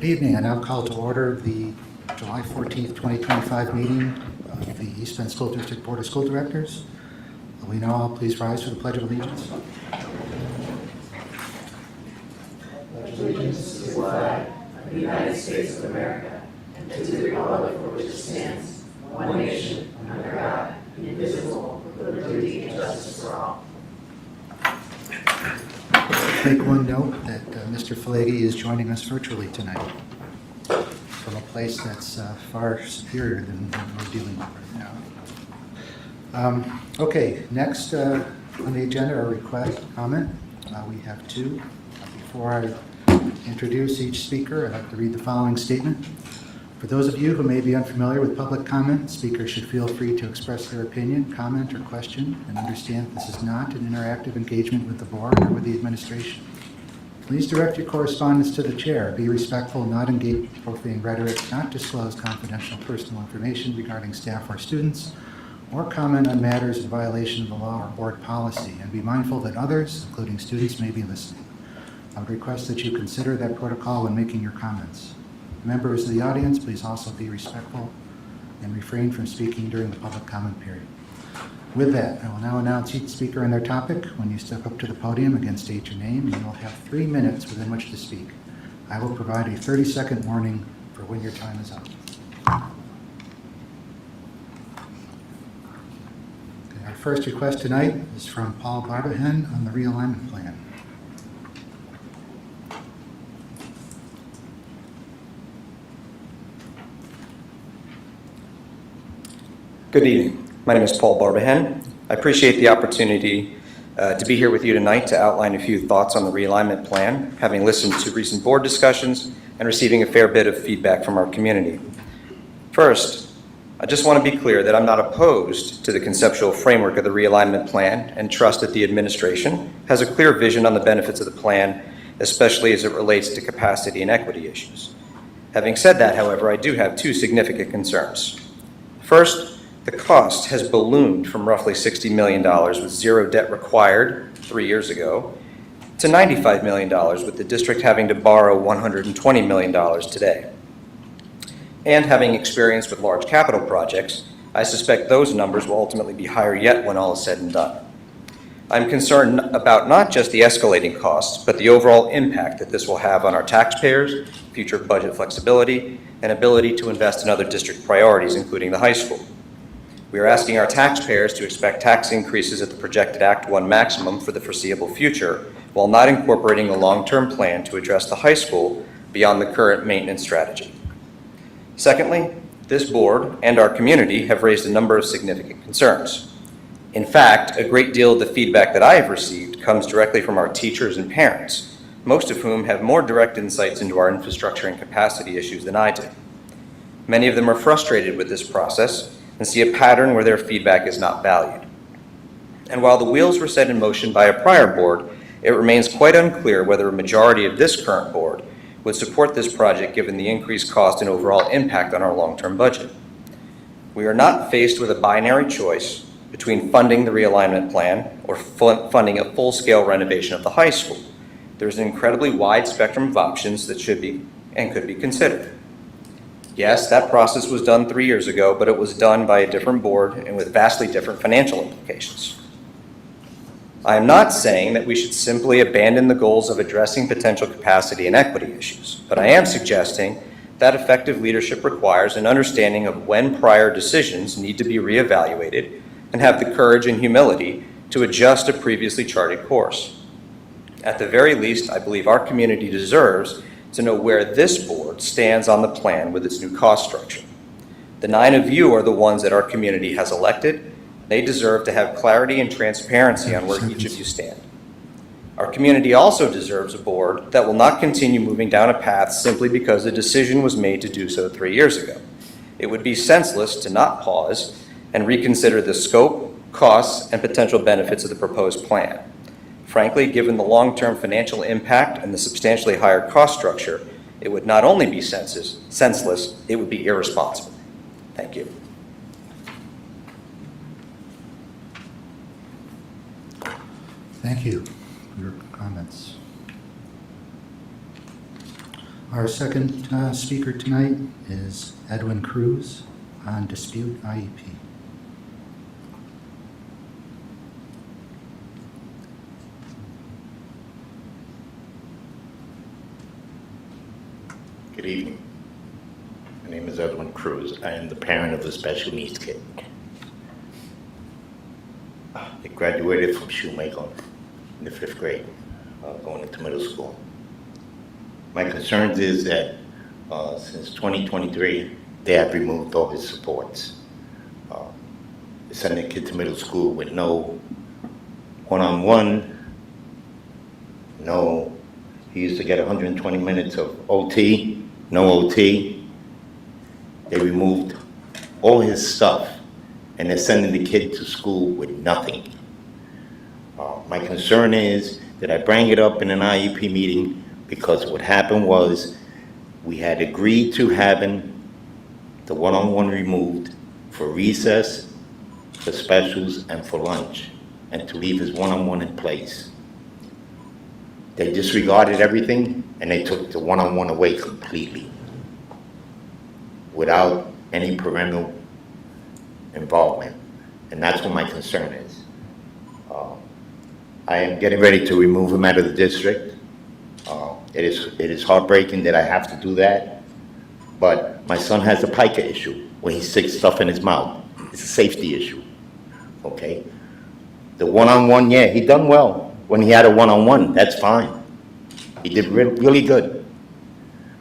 Good evening. I now call to order the July 14th, 2025 meeting of the East Bend School District Board of School Directors. Will we now all please rise for the Pledge of Allegiance? Pledge allegiance to the flag of the United States of America and to the republic for which it stands, one nation, under God, indivisible, with liberty and justice for all. Make one note that Mr. Falegi is joining us virtually tonight from a place that's far superior than what we're dealing with right now. Okay, next on the agenda are request comment. We have two. Before I introduce each speaker, I'd like to read the following statement. For those of you who may be unfamiliar with public comment, speakers should feel free to express their opinion, comment, or question, and understand this is not an interactive engagement with the board or with the administration. Please direct your correspondence to the chair. Be respectful, not engage in profane rhetoric, not disclose confidential personal information regarding staff or students, or comment on matters in violation of the law or board policy, and be mindful that others, including students, may be listening. I would request that you consider that protocol when making your comments. Members of the audience, please also be respectful and refrain from speaking during the public comment period. With that, I will now announce each speaker and their topic. When you step up to the podium, again state your name, and you will have 3 minutes within which to speak. I will provide a 30-second warning for when your time is up. Okay, our first request tonight is from Paul Barbahen on the realignment plan. Good evening. My name is Paul Barbahen. I appreciate the opportunity to be here with you tonight to outline a few thoughts on the realignment plan, having listened to recent board discussions and receiving a fair bit of feedback from our community. First, I just want to be clear that I'm not opposed to the conceptual framework of the realignment plan and trust that the administration has a clear vision on the benefits of the plan, especially as it relates to capacity and equity issues. Having said that, however, I do have two significant concerns. First, the cost has ballooned from roughly $60 million with zero debt required 3 years ago to $95 million with the district having to borrow $120 million today. And having experience with large capital projects, I suspect those numbers will ultimately be higher yet when all is said and done. I'm concerned about not just the escalating costs, but the overall impact that this will have on our taxpayers, future budget flexibility, and ability to invest in other district priorities, including the high school. We are asking our taxpayers to expect tax increases at the projected Act 1 maximum for the foreseeable future, while not incorporating a long-term plan to address the high school beyond the current maintenance strategy. Secondly, this board and our community have raised a number of significant concerns. In fact, a great deal of the feedback that I have received comes directly from our teachers and parents, most of whom have more direct insights into our infrastructure and capacity issues than I do. Many of them are frustrated with this process and see a pattern where their feedback is not valued. And while the wheels were set in motion by a prior board, it remains quite unclear whether a majority of this current board would support this project given the increased cost and overall impact on our long-term budget. We are not faced with a binary choice between funding the realignment plan or funding a full-scale renovation of the high school. There's an incredibly wide spectrum of options that should be and could be considered. Yes, that process was done 3 years ago, but it was done by a different board and with vastly different financial implications. I am not saying that we should simply abandon the goals of addressing potential capacity and equity issues, but I am suggesting that effective leadership requires an understanding of when prior decisions need to be reevaluated and have the courage and humility to adjust a previously charted course. At the very least, I believe our community deserves to know where this board stands on the plan with its new cost structure. The 9 of you are the ones that our community has elected. They deserve to have clarity and transparency on where each of you stand. Our community also deserves a board that will not continue moving down a path simply because a decision was made to do so 3 years ago. It would be senseless to not pause and reconsider the scope, costs, and potential benefits of the proposed plan. Frankly, given the long-term financial impact and the substantially higher cost structure, it would not only be senseless, it would be irresponsible. Thank you. Thank you for your comments. Our second speaker tonight is Edwin Cruz on dispute IEP. Good evening. My name is Edwin Cruz. I am the parent of the special needs kid. I graduated from Shoemaker in the 5th grade, going into middle school. My concerns is that since 2023, they have removed all his supports. They send the kid to middle school with no one-on-one, no, he used to get 120 minutes of OT, no OT. They removed all his stuff, and they're sending the kid to school with nothing. My concern is that I bring it up in an IEP meeting because what happened was we had agreed to having the one-on-one removed for recess, for specials, and for lunch, and to leave his one-on-one in place. They disregarded everything, and they took the one-on-one away completely without any parental involvement. And that's what my concern is. I am getting ready to remove him out of the district. It is heartbreaking that I have to do that, but my son has a pica issue when he sticks stuff in his mouth. It's a safety issue, okay? The one-on-one, yeah, he done well when he had a one-on-one, that's fine. He did really good.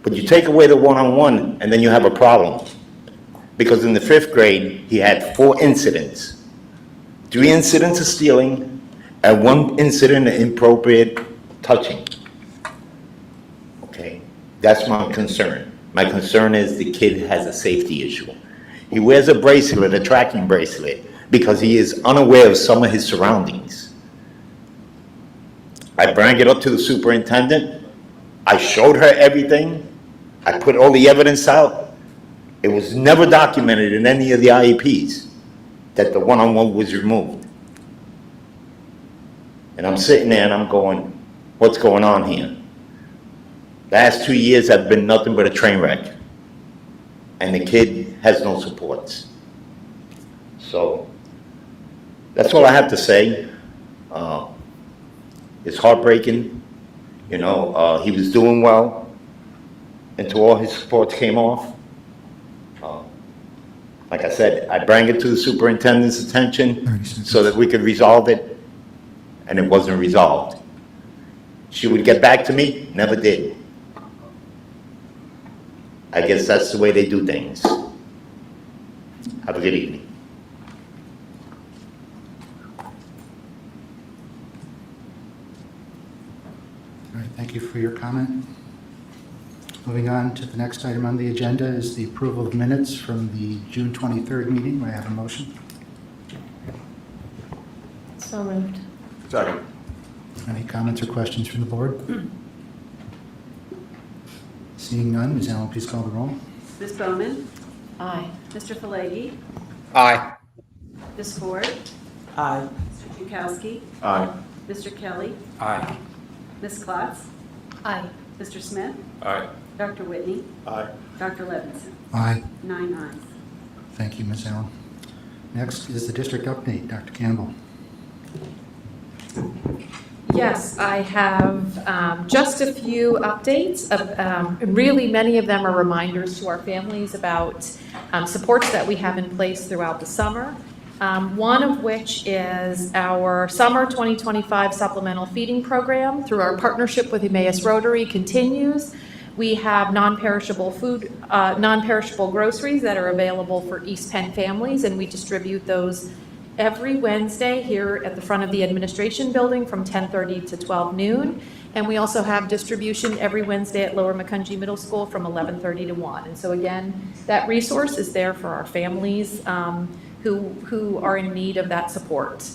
But you take away the one-on-one and then you have a problem. Because in the 5th grade, he had 4 incidents. 3 incidents of stealing and 1 incident of inappropriate touching. Okay, that's my concern. My concern is the kid has a safety issue. He wears a bracelet, a tracking bracelet, because he is unaware of some of his surroundings. I bring it up to the superintendent. I showed her everything. I put all the evidence out. It was never documented in any of the IEPs that the one-on-one was removed. And I'm sitting there and I'm going, what's going on here? Last 2 years have been nothing but a train wreck. And the kid has no supports. So that's all I have to say. It's heartbreaking. You know, he was doing well until all his supports came off. Like I said, I bring it to the superintendent's attention so that we could resolve it, and it wasn't resolved. She would get back to me, never did. I guess that's the way they do things. Have a good evening. All right, thank you for your comment. Moving on to the next item on the agenda is the approval of minutes from the June 23rd meeting. May I have a motion? So moved. Second. Any comments or questions from the board? Seeing none, Ms. Allen, please call the roll. Ms. Bowman? Aye. Mr. Falegi? Aye. Ms. Ford? Aye. Mr. Yukowski? Aye. Mr. Kelly? Aye. Ms. Klotz? Aye. Mr. Smith? Aye. Dr. Whitney? Aye. Dr. Levinson? Aye. 9 ayes. Thank you, Ms. Allen. Next is the district update. Dr. Campbell. Yes, I have just a few updates. Really, many of them are reminders to our families about supports that we have in place throughout the summer. One of which is our summer 2025 supplemental feeding program through our partnership with Emmaus Rotary continues. We have non-perishable food, non-perishable groceries that are available for East Penn families, and we distribute those every Wednesday here at the front of the administration building from 10:30 to 12 noon. And we also have distribution every Wednesday at Lower Macungie Middle School from 11:30 to 1. And so again, that resource is there for our families who are in need of that support.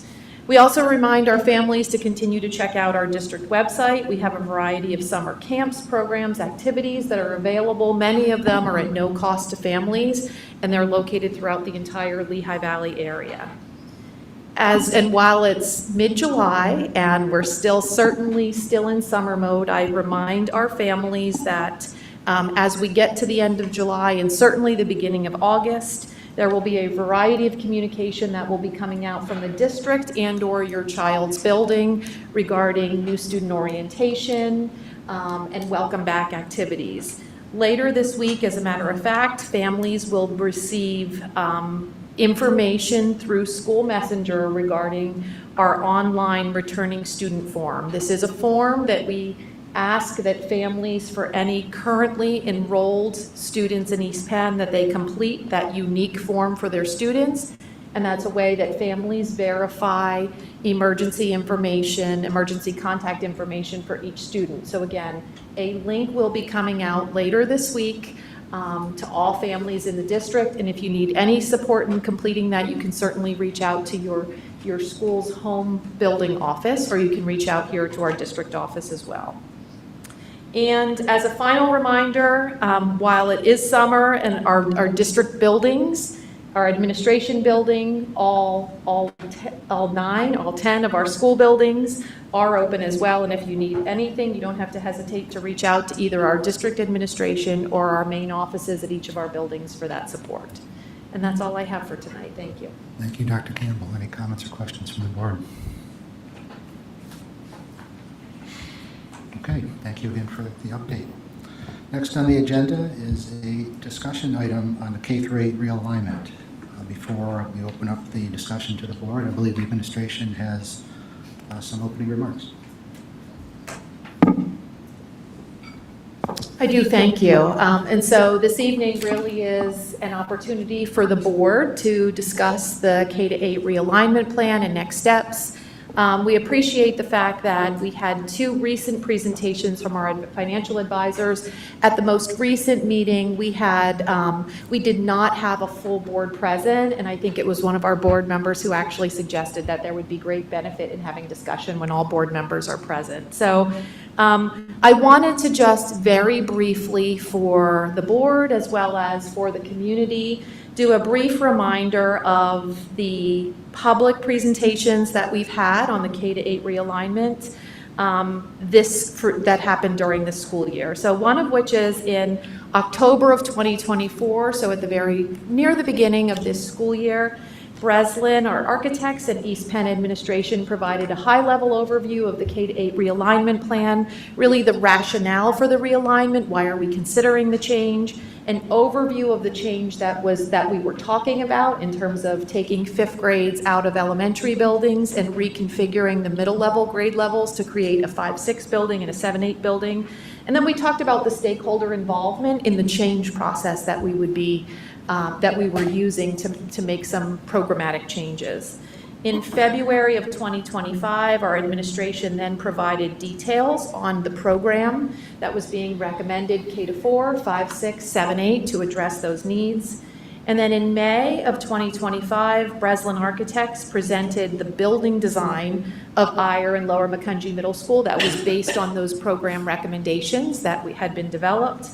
We also remind our families to continue to check out our district website. We have a variety of summer camps, programs, activities that are available. Many of them are at no cost to families, and they're located throughout the entire Lehigh Valley area. And while it's mid-July and we're certainly still in summer mode, I remind our families that As we get to the end of July and certainly the beginning of August, there will be a variety of communication that will be coming out from the district and/or your child's building regarding new student orientation and welcome back activities. Later this week, as a matter of fact, families will receive information through School Messenger regarding our online returning student form. This is a form that we ask that families for any currently enrolled students in East Penn that they complete that unique form for their students. And that's a way that families verify emergency information, emergency contact information for each student. So again, a link will be coming out later this week to all families in the district. And if you need any support in completing that, you can certainly reach out to your school's home building office, or you can reach out here to our district office as well. And as a final reminder, while it is summer and our district buildings, our administration building, all 10 of our school buildings are open as well. And if you need anything, you don't have to hesitate to reach out to either our district administration or our main offices at each of our buildings for that support. And that's all I have for tonight. Thank you. Thank you, Dr. Campbell. Any comments or questions from the board? Okay, thank you again for the update. Next on the agenda is a discussion item on the K-8 realignment. Before we open up the discussion to the board, I believe the administration has some opening remarks. I do, thank you. And so this evening really is an opportunity for the board to discuss the K-8 realignment plan and next steps. We appreciate the fact that we had 2 recent presentations from our financial advisors. At the most recent meeting, we did not have a full board present, and I think it was one of our board members who actually suggested that there would be great benefit in having discussion when all board members are present. So I wanted to just very briefly for the board as well as for the community do a brief reminder of the public presentations that we've had on the K-8 realignment that happened during the school year. So one of which is in October of 2024, so at the near the beginning of this school year, Breslin, our architects, and East Penn administration provided a high-level overview of the K-8 realignment plan, really the rationale for the realignment, why are we considering the change, an overview of the change that we were talking about in terms of taking 5th grades out of elementary buildings and reconfiguring the middle level grade levels to create a 5-6 building and a 7-8 building. And then we talked about the stakeholder involvement in the change process that we were using to make some programmatic changes. In February of 2025, our administration then provided details on the program that was being recommended K-4, 5, 6, 7, 8 to address those needs. And then in May of 2025, Breslin Architects presented the building design of Eyre and Lower Macungie Middle School that was based on those program recommendations that had been developed.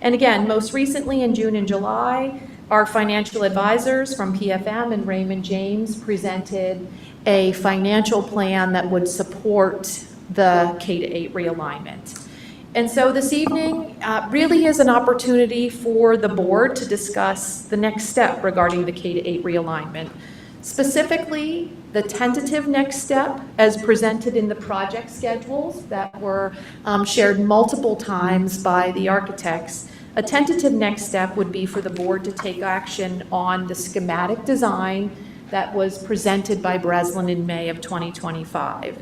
And again, most recently in June and July, our financial advisors from PFM and Raymond James presented a financial plan that would support the K-8 realignment. And so this evening really is an opportunity for the board to discuss the next step regarding the K-8 realignment. Specifically, the tentative next step as presented in the project schedules that were shared multiple times by the architects. A tentative next step would be for the board to take action on the schematic design that was presented by Breslin in May of 2025.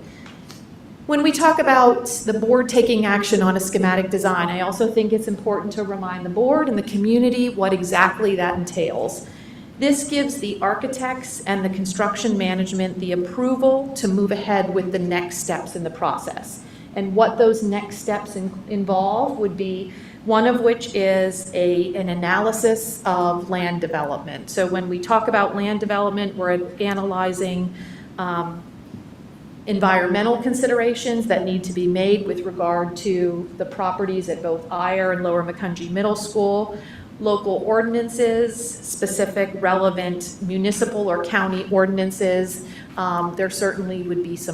When we talk about the board taking action on a schematic design, I also think it's important to remind the board and the community what exactly that entails. This gives the architects and the construction management the approval to move ahead with the next steps in the process. And what those next steps involve would be one of which is an analysis of land development. So when we talk about land development, we're analyzing environmental considerations that need to be made with regard to the properties at both Eyre and Lower Macungie Middle School, local ordinances, specific relevant municipal or county ordinances. There certainly would be a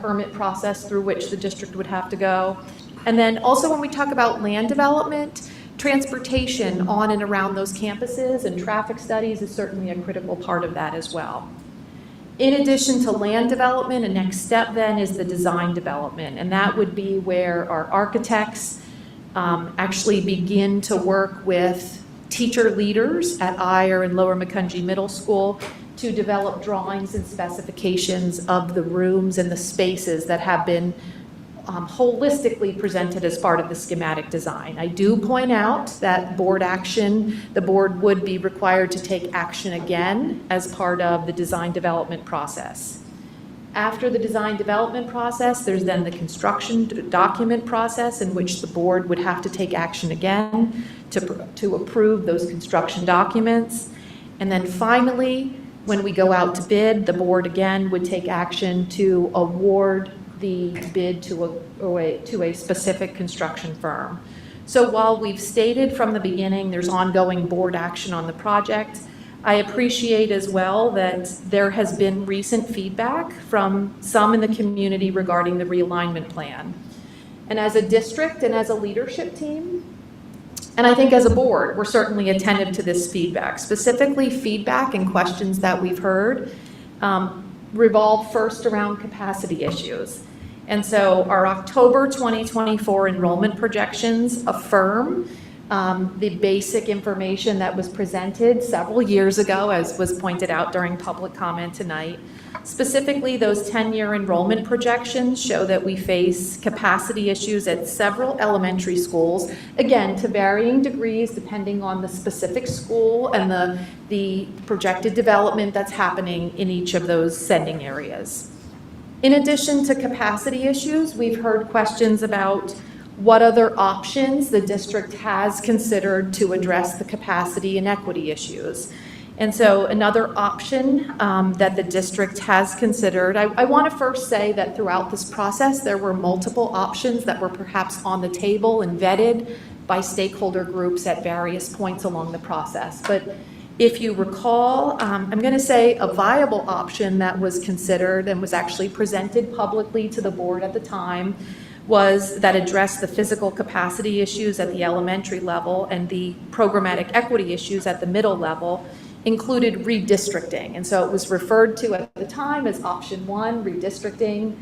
permit process through which the district would have to go. And then also when we talk about land development, transportation on and around those campuses and traffic studies is certainly a critical part of that as well. In addition to land development, a next step then is the design development, and that would be where our architects actually begin to work with teacher leaders at Ayer and Lower Macungie Middle School to develop drawings and specifications of the rooms and the spaces that have been holistically presented as part of the schematic design. I do point out that the board would be required to take action again as part of the design development process. After the design development process, there's then the construction document process in which the board would have to take action again to approve those construction documents. And then finally, when we go out to bid, the board again would take action to award the bid to a specific construction firm. So while we've stated from the beginning there's ongoing board action on the project, I appreciate as well that there has been recent feedback from some in the community regarding the realignment plan. And as a district and as a leadership team, and I think as a board, we're certainly attentive to this feedback. Specifically, feedback and questions that we've heard revolve first around capacity issues. And so our October 2024 enrollment projections affirm the basic information that was presented several years ago, as was pointed out during public comment tonight. Specifically, those 10-year enrollment projections show that we face capacity issues at several elementary schools, again, to varying degrees depending on the specific school and the projected development that's happening in each of those sending areas. In addition to capacity issues, we've heard questions about what other options the district has considered to address the capacity and equity issues. And so another option that the district has considered, I want to first say that throughout this process, there were multiple options that were perhaps on the table and vetted by stakeholder groups at various points along the process. But if you recall, I'm going to say a viable option that was considered and was actually presented publicly to the board at the time was that addressed the physical capacity issues at the elementary level and the programmatic equity issues at the middle level, included redistricting. And so it was referred to at the time as option 1, redistricting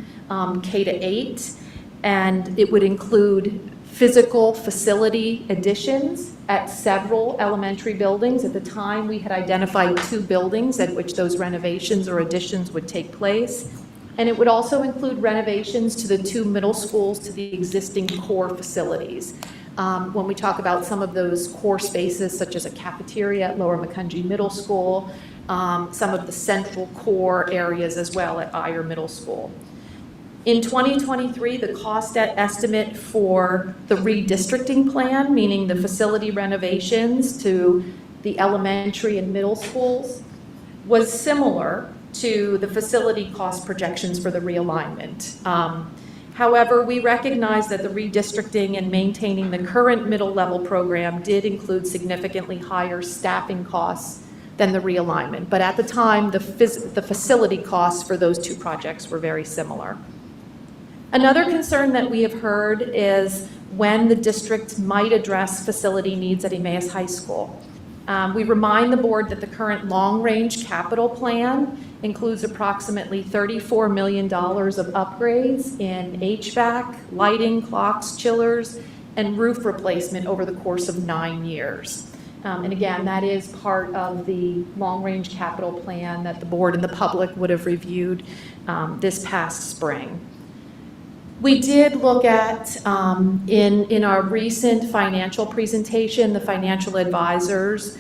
K-8, and it would include physical facility additions at several elementary buildings. At the time, we had identified 2 buildings at which those renovations or additions would take place. And it would also include renovations to the 2 middle schools to the existing core facilities. When we talk about some of those core spaces, such as a cafeteria at Lower Macungie Middle School, some of the central core areas as well at Ayer Middle School. In 2023, the cost estimate for the redistricting plan, meaning the facility renovations to the elementary and middle schools, was similar to the facility cost projections for the realignment. However, we recognize that the redistricting and maintaining the current middle level program did include significantly higher staffing costs than the realignment. But at the time, the facility costs for those 2 projects were very similar. Another concern that we have heard is when the district might address facility needs at Emmaus High School. We remind the board that the current long-range capital plan includes approximately $34 million of upgrades in HVAC, lighting, clocks, chillers, and roof replacement over the course of 9 years. And again, that is part of the long-range capital plan that the board and the public would have reviewed this past spring. We did look at, in our recent financial presentation, the financial advisors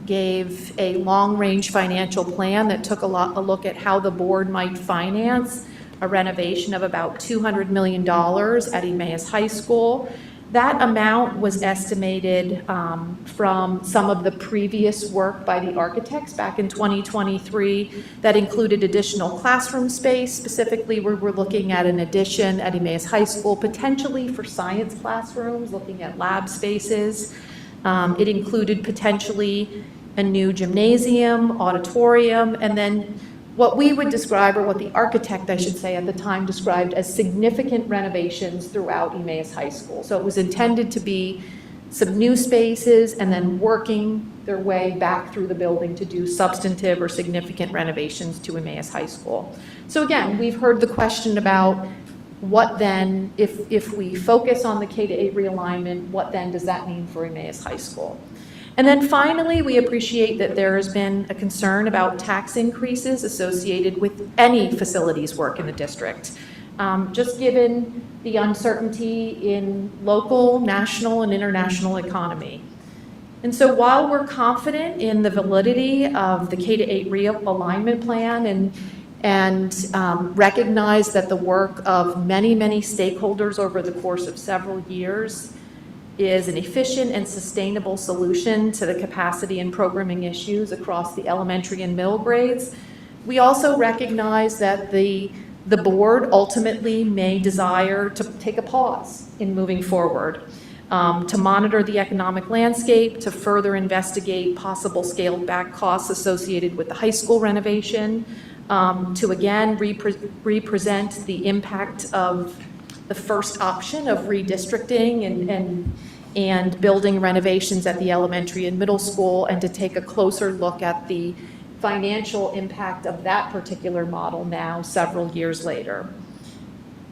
gave a long-range financial plan that took a look at how the board might finance a renovation of about $200 million at Emmaus High School. That amount was estimated from some of the previous work by the architects back in 2023 that included additional classroom space. Specifically, we're looking at an addition at Emmaus High School, potentially for science classrooms, looking at lab spaces. It included potentially a new gymnasium, auditorium, and then what we would describe, or what the architect, I should say, at the time described as significant renovations throughout Emmaus High School. So it was intended to be some new spaces and then working their way back through the building to do substantive or significant renovations to Emmaus High School. So again, we've heard the question about what then, if we focus on the K-8 realignment, what then does that mean for Emmaus High School? And then finally, we appreciate that there has been a concern about tax increases associated with any facilities work in the district. Just given the uncertainty in local, national, and international economy. And so while we're confident in the validity of the K-8 realignment plan and recognize that the work of many, many stakeholders over the course of several years is an efficient and sustainable solution to the capacity and programming issues across the elementary and middle grades, we also recognize that the board ultimately may desire to take a pause in moving forward, to monitor the economic landscape, to further investigate possible scaled back costs associated with the high school renovation, to again represent the impact of the first option of redistricting and building renovations at the elementary and middle school, and to take a closer look at the financial impact of that particular model now, several years later.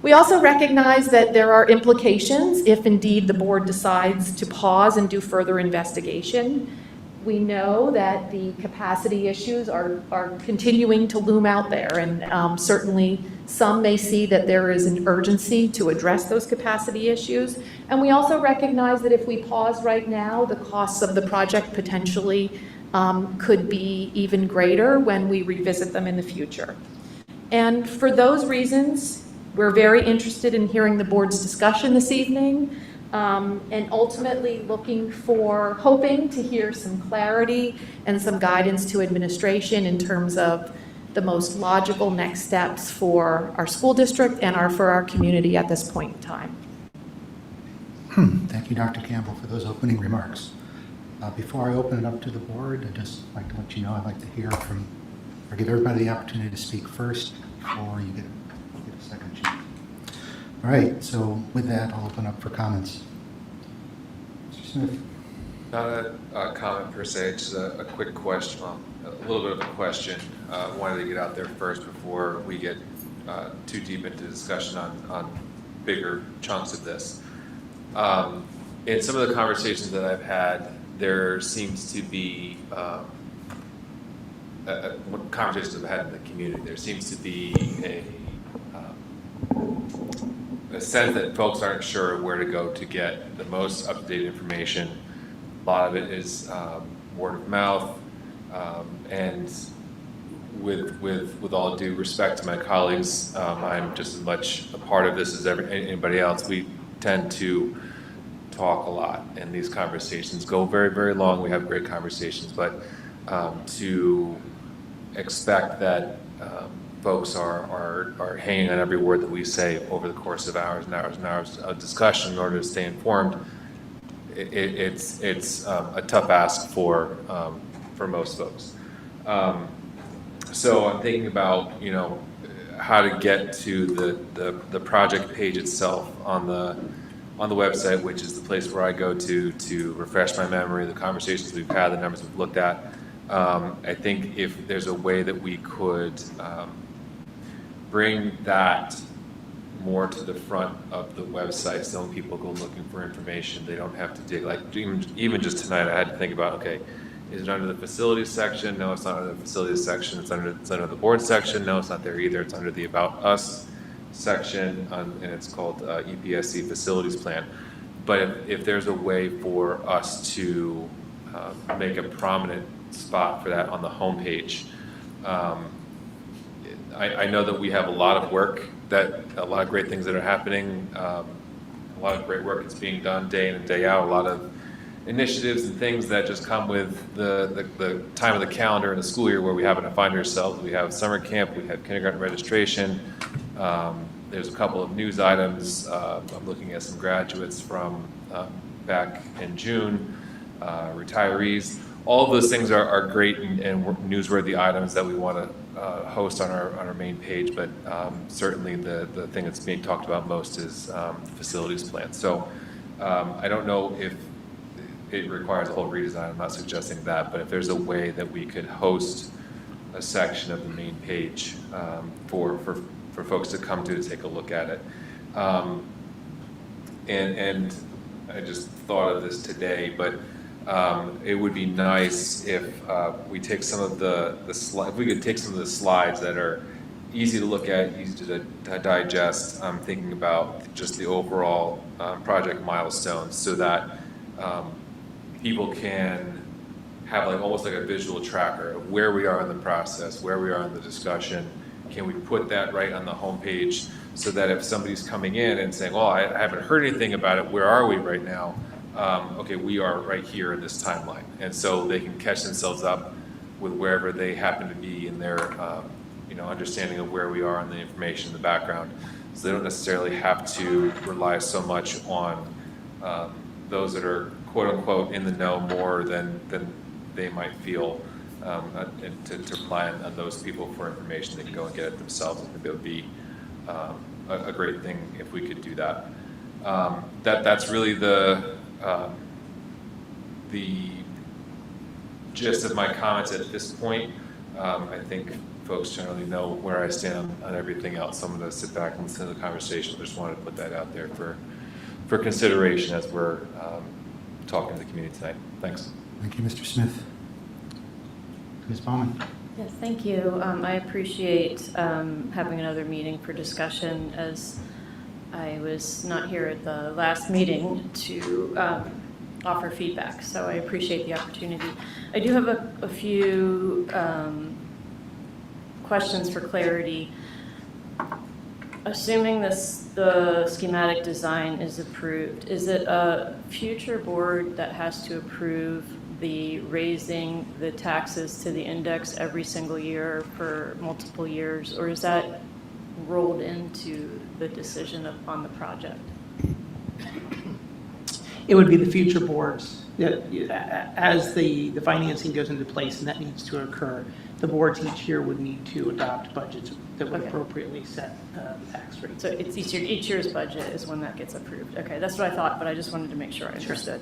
We also recognize that there are implications if indeed the board decides to pause and do further investigation. We know that the capacity issues are continuing to loom out there, and certainly some may see that there is an urgency to address those capacity issues. And we also recognize that if we pause right now, the costs of the project potentially could be even greater when we revisit them in the future. And for those reasons, we're very interested in hearing the board's discussion this evening. And ultimately hoping to hear some clarity and some guidance to administration in terms of the most logical next steps for our school district and for our community at this point in time. Thank you, Dr. Campbell, for those opening remarks. Before I open it up to the board, I'd just like to let you know I'd like to hear from, or give everybody the opportunity to speak first before you get a second chance. All right, so with that, I'll open up for comments. Mr. Smith. Not a comment per se, just a quick question, a little bit of a question. Wanted to get out there first before we get too deep into discussion on bigger chunks of this. In some of the conversations that I've had, there seems to be, conversations I've had in the community, there seems to be a sense that folks aren't sure where to go to get the most up-to-date information. A lot of it is word of mouth, and with all due respect to my colleagues, I'm just as much a part of this as anybody else. We tend to talk a lot, and these conversations go very, very long. We have great conversations, but to expect that folks are hanging on every word that we say over the course of hours and hours and hours of discussion in order to stay informed, it's a tough ask for most folks. So I'm thinking about, how to get to the project page itself on the website, which is the place where I go to refresh my memory, the conversations we've had, the numbers we've looked at. I think if there's a way that we could bring that more to the front of the website, so when people go looking for information, they don't have to dig. Like even just tonight, I had to think about, okay, is it under the facilities section? No, it's not under the facilities section. It's under the board section. No, it's not there either. It's under the About Us section, and it's called EPSC Facilities Plan. But if there's a way for us to make a prominent spot for that on the homepage, I know that we have a lot of work, a lot of great things that are happening, a lot of great work that's being done day in and day out, a lot of initiatives and things that just come with the time of the calendar and the school year where we happen to find ourselves. We have summer camp, we have kindergarten registration, there's a couple of news items. I'm looking at some graduates from back in June, retirees. All of those things are great and newsworthy items that we want to host on our main page, but certainly the thing that's being talked about most is the facilities plan. So I don't know if it requires a whole redesign, I'm not suggesting that, but if there's a way that we could host a section of the main page for folks to come to take a look at it. And I just thought of this today, but it would be nice if we take some of the if we could take some of the slides that are easy to look at, easy to digest. I'm thinking about just the overall project milestones, so that people can have like almost like a visual tracker of where we are in the process, where we are in the discussion. Can we put that right on the homepage so that if somebody's coming in and saying, "Well, I haven't heard anything about it. Where are we right now?" Okay, we are right here in this timeline, and so they can catch themselves up with wherever they happen to be in their, understanding of where we are on the information in the background. So they don't necessarily have to rely so much on those that are quote unquote in the know more than they might feel, and to rely on those people for information. They can go and get it themselves. I think it would be a great thing if we could do that. That's really the gist of my comments at this point. I think folks generally know where I stand on everything else. So I'm going to sit back and listen to the conversation. Just wanted to put that out there for consideration as we're talking to the community tonight. Thanks. Thank you, Mr. Smith. Ms. Baumann. Yes, thank you. I appreciate having another meeting for discussion, as I was not here at the last meeting to offer feedback, so I appreciate the opportunity. I do have a few questions for clarity. Assuming the schematic design is approved, is it a future board that has to approve the raising the taxes to the index every single year for multiple years, or is that rolled into the decision on the project? It would be the future boards, as the financing goes into place, and that needs to occur. The boards each year would need to adopt budgets that would Okay. appropriately set the tax rate. So it's each year's budget is when that gets approved. Okay, that's what I thought, but I just wanted to make sure I understood.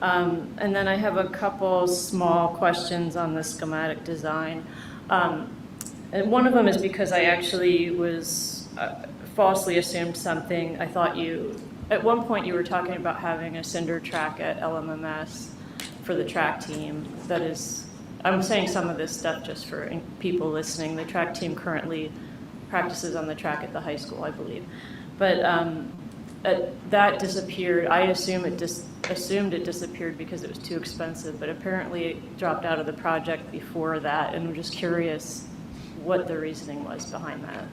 And then I have a couple small questions on the schematic design. And one of them is because I actually was falsely assumed something. I thought at one point you were talking about having a cinder track at LMMS for the track team. That is, I'm saying some of this stuff just for people listening. The track team currently practices on the track at the high school, I believe. But that disappeared. I assumed it disappeared because it was too expensive, but apparently it dropped out of the project before that, and I'm just curious what the reasoning was behind that.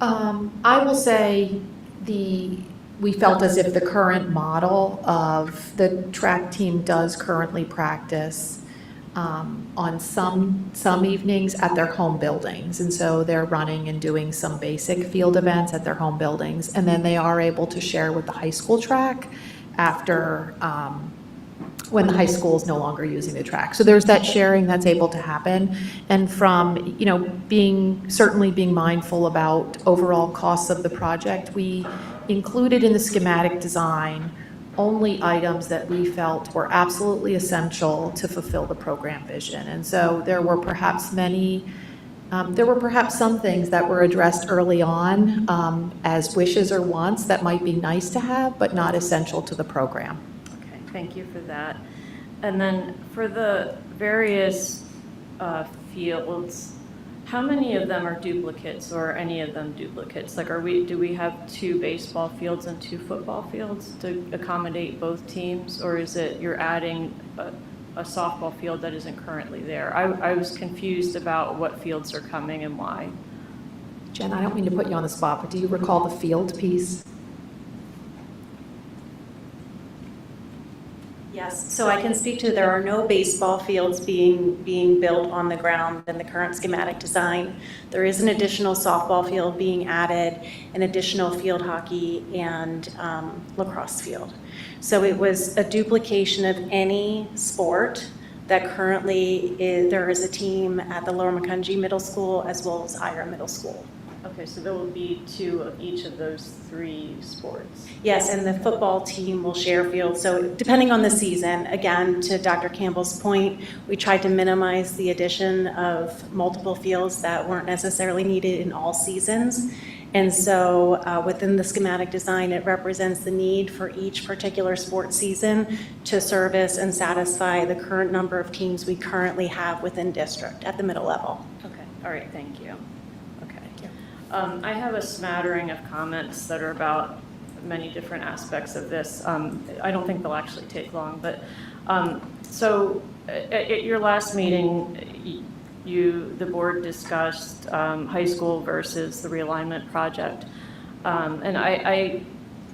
I will say we felt as if the current model of the track team does currently practice on some evenings at their home buildings. And so they're running and doing some basic field events at their home buildings. And then they are able to share with the high school track after, when the high school is no longer using the track. So there's that sharing that's able to happen. And from, certainly being mindful about overall costs of the project, we included in the schematic design only items that we felt were absolutely essential to fulfill the program vision. And so there were perhaps some things that were addressed early on as wishes or wants that might be nice to have, but not essential to the program. Okay, thank you for that. And then for the various fields, how many of them are duplicates, or any of them duplicates? Like, do we have 2 baseball fields and 2 football fields to accommodate both teams, or is it you're adding a softball field that isn't currently there? I was confused about what fields are coming and why. Jen, I don't mean to put you on the spot, but do you recall the field piece? Yes, so I can speak to, there are no baseball fields being built on the ground in the current schematic design. There is an additional softball field being added, an additional field hockey and lacrosse field. So it was a duplication of any sport that currently there is a team at the Lower Macungie Middle School as well as Ira Middle School. Okay, so there will be 2 of each of those 3 sports. Yes, and the football team will share fields. So depending on the season, again, to Dr. Campbell's point, we tried to minimize the addition of multiple fields that weren't necessarily needed in all seasons. And so within the schematic design, it represents the need for each particular sports season to service and satisfy the current number of teams we currently have within district at the middle level. Okay, all right, thank you. Okay. I have a smattering of comments that are about many different aspects of this. I don't think they'll actually take long, but so at your last meeting, the board discussed high school versus the realignment project. And I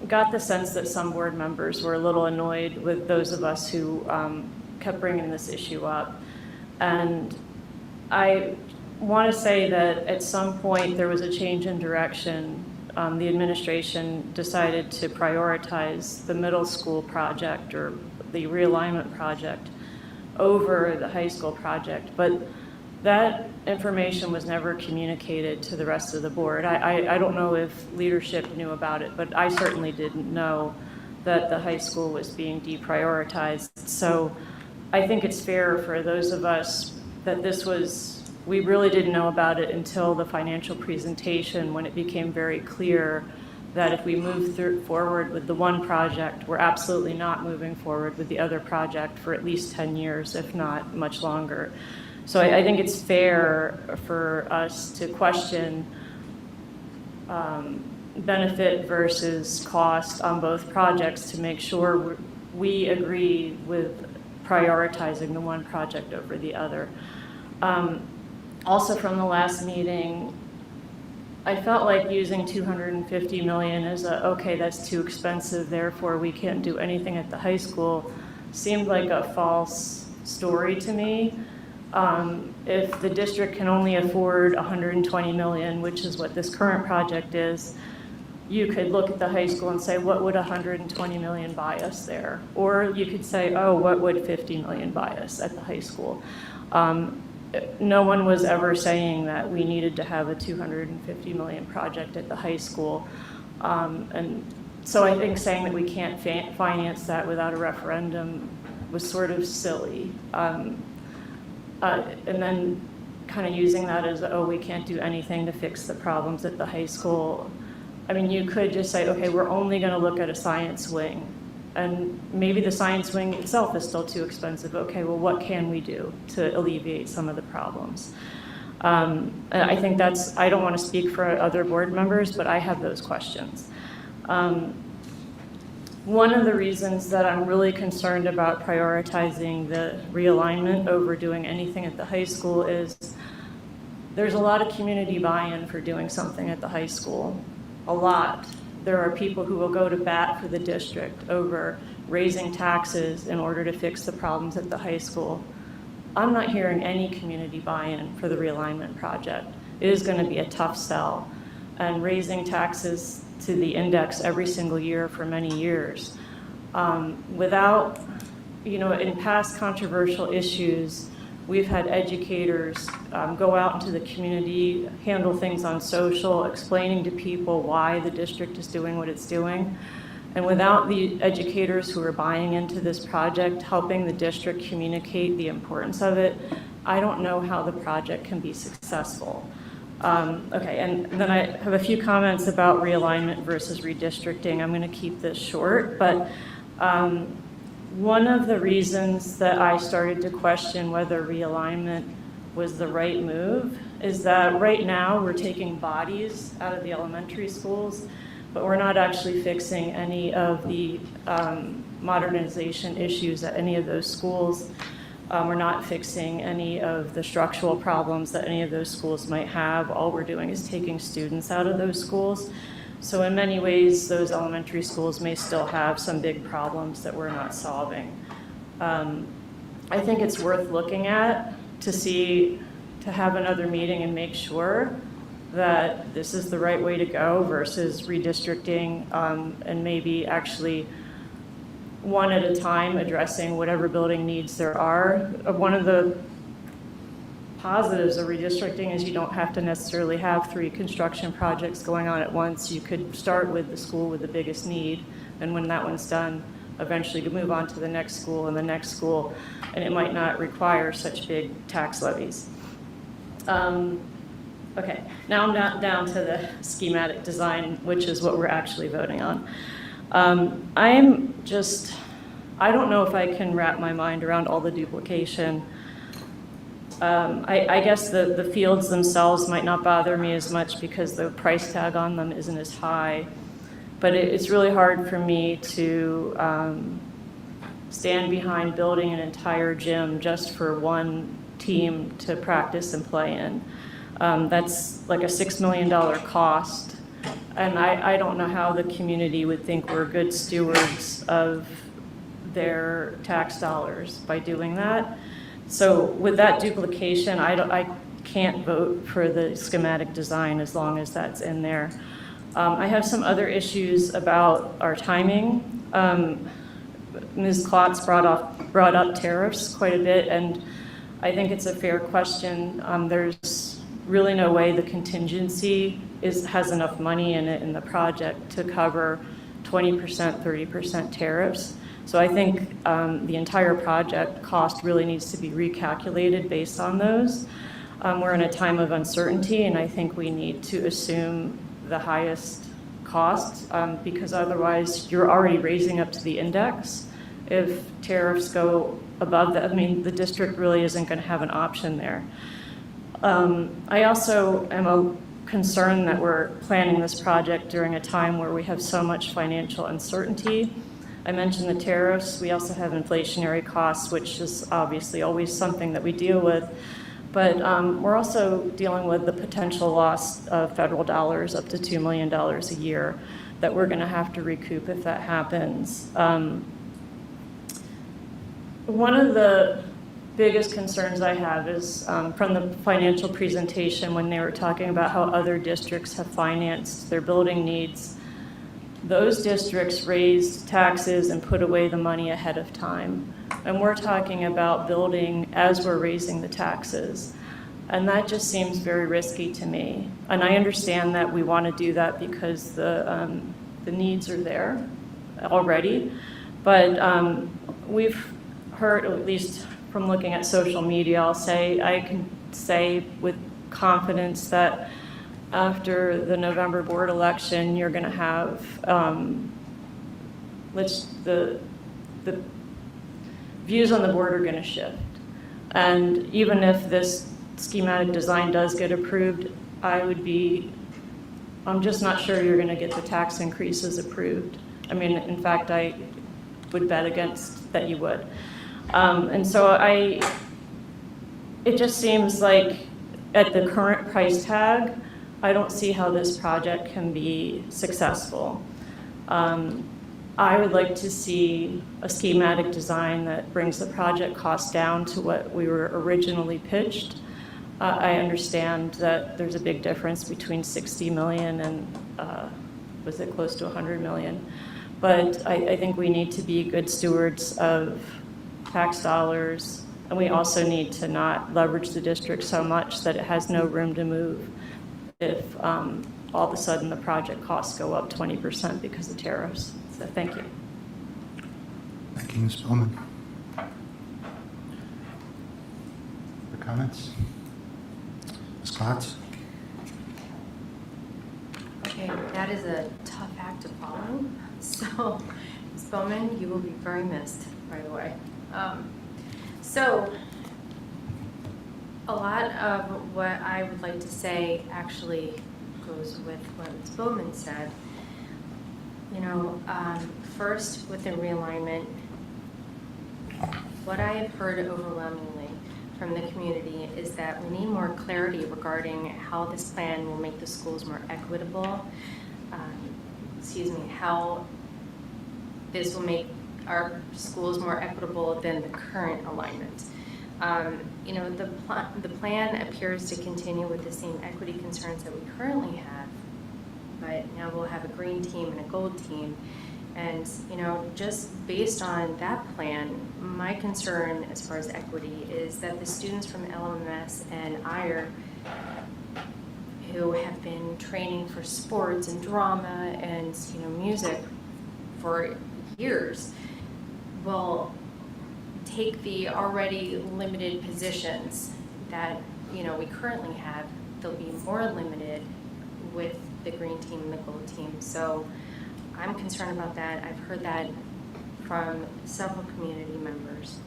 got the sense that some board members were a little annoyed with those of us who kept bringing this issue up. And I want to say that at some point there was a change in direction. The administration decided to prioritize the middle school project or the realignment project over the high school project. But that information was never communicated to the rest of the board. I don't know if leadership knew about it, but I certainly didn't know that the high school was being deprioritized. So I think it's fair for those of us that we really didn't know about it until the financial presentation, when it became very clear that if we move forward with the one project, we're absolutely not moving forward with the other project for at least 10 years, if not much longer. So I think it's fair for us to question benefit versus cost on both projects to make sure we agree with prioritizing the one project over the other. Also from the last meeting, I felt like using $250 million as okay, that's too expensive, therefore we can't do anything at the high school, seemed like a false story to me. If the district can only afford $120 million, which is what this current project is, you could look at the high school and say, what would $120 million buy us there? Or you could say, oh, what would $50 million buy us at the high school? No one was ever saying that we needed to have a $250 million project at the high school. And so I think saying that we can't finance that without a referendum was sort of silly. And then kind of using that as, oh, we can't do anything to fix the problems at the high school. I mean, you could just say, okay, we're only going to look at a science wing. And maybe the science wing itself is still too expensive. Okay, well, what can we do to alleviate some of the problems? And I think I don't want to speak for other board members, but I have those questions. One of the reasons that I'm really concerned about prioritizing the realignment over doing anything at the high school is there's a lot of community buy-in for doing something at the high school. A lot. There are people who will go to bat for the district over raising taxes in order to fix the problems at the high school. I'm not hearing any community buy-in for the realignment project. It is going to be a tough sell. And raising taxes to the index every single year for many years. Without, in past controversial issues, we've had educators go out into the community, handle things on social, explaining to people why the district is doing what it's doing. And without the educators who are buying into this project, helping the district communicate the importance of it, I don't know how the project can be successful. Okay, and then I have a few comments about realignment versus redistricting. I'm going to keep this short, but one of the reasons that I started to question whether realignment was the right move is that right now we're taking bodies out of the elementary schools, but we're not actually fixing any of the modernization issues at any of those schools. We're not fixing any of the structural problems that any of those schools might have. All we're doing is taking students out of those schools. So in many ways, those elementary schools may still have some big problems that we're not solving. I think it's worth looking at to have another meeting and make sure that this is the right way to go versus redistricting and maybe actually one at a time, addressing whatever building needs there are. One of the positives of redistricting is you don't have to necessarily have 3 construction projects going on at once. You could start with the school with the biggest need, and when that one's done, eventually you move on to the next school and the next school, and it might not require such big tax levies. Okay, now I'm down to the schematic design, which is what we're actually voting on. I don't know if I can wrap my mind around all the duplication. I guess the fields themselves might not bother me as much because the price tag on them isn't as high. But it's really hard for me to stand behind building an entire gym just for one team to practice and play in. That's like a $6 million cost. And I don't know how the community would think we're good stewards of their tax dollars by doing that. So with that duplication, I can't vote for the schematic design as long as that's in there. I have some other issues about our timing. Ms. Klotz brought up tariffs quite a bit, and I think it's a fair question. There's really no way the contingency has enough money in it in the project to cover 20%, 30% tariffs. So I think the entire project cost really needs to be recalculated based on those. We're in a time of uncertainty, and I think we need to assume the highest cost because otherwise you're already raising up to the index. If tariffs go above that, I mean, the district really isn't going to have an option there. I also am concerned that we're planning this project during a time where we have so much financial uncertainty. I mentioned the tariffs. We also have inflationary costs, which is obviously always something that we deal with. But we're also dealing with the potential loss of federal dollars up to $2 million a year that we're going to have to recoup if that happens. One of the biggest concerns I have is from the financial presentation when they were talking about how other districts have financed their building needs. Those districts raised taxes and put away the money ahead of time. And we're talking about building as we're raising the taxes. And that just seems very risky to me. And I understand that we want to do that because the needs are there already. But we've heard, at least from looking at social media, I can say with confidence that after the November board election, you're going to have the views on the board are going to shift. And even if this schematic design does get approved, I'm just not sure you're going to get the tax increases approved. I mean, in fact, I would bet against that you would. And so it just seems like at the current price tag, I don't see how this project can be successful. I would like to see a schematic design that brings the project cost down to what we were originally pitched. I understand that there's a big difference between 60 million and was it close to 100 million? But I think we need to be good stewards of tax dollars, and we also need to not leverage the district so much that it has no room to move if all of a sudden the project costs go up 20% because of tariffs. So thank you. Thank you, Ms. Bowman. Other comments? Ms. Klotz? Okay, that is a tough act to follow. So, Ms. Bowman, you will be very missed, by the way. So, a lot of what I would like to say actually goes with what Ms. Bowman said. You know, first with the realignment, what I have heard overwhelmingly from the community is that we need more clarity regarding how this plan will make the schools more equitable. How this will make our schools more equitable than the current alignment. You know, the plan appears to continue with the same equity concerns that we currently have, but now we'll have a green team and a gold team. And, you know, just based on that plan, my concern as far as equity is that the students from LMS and IRE who have been training for sports and drama and, you know, music for years will take the already limited positions that, you know, we currently have. They'll be more limited with the green team and the gold team. So I'm concerned about that. I've heard that from several community members.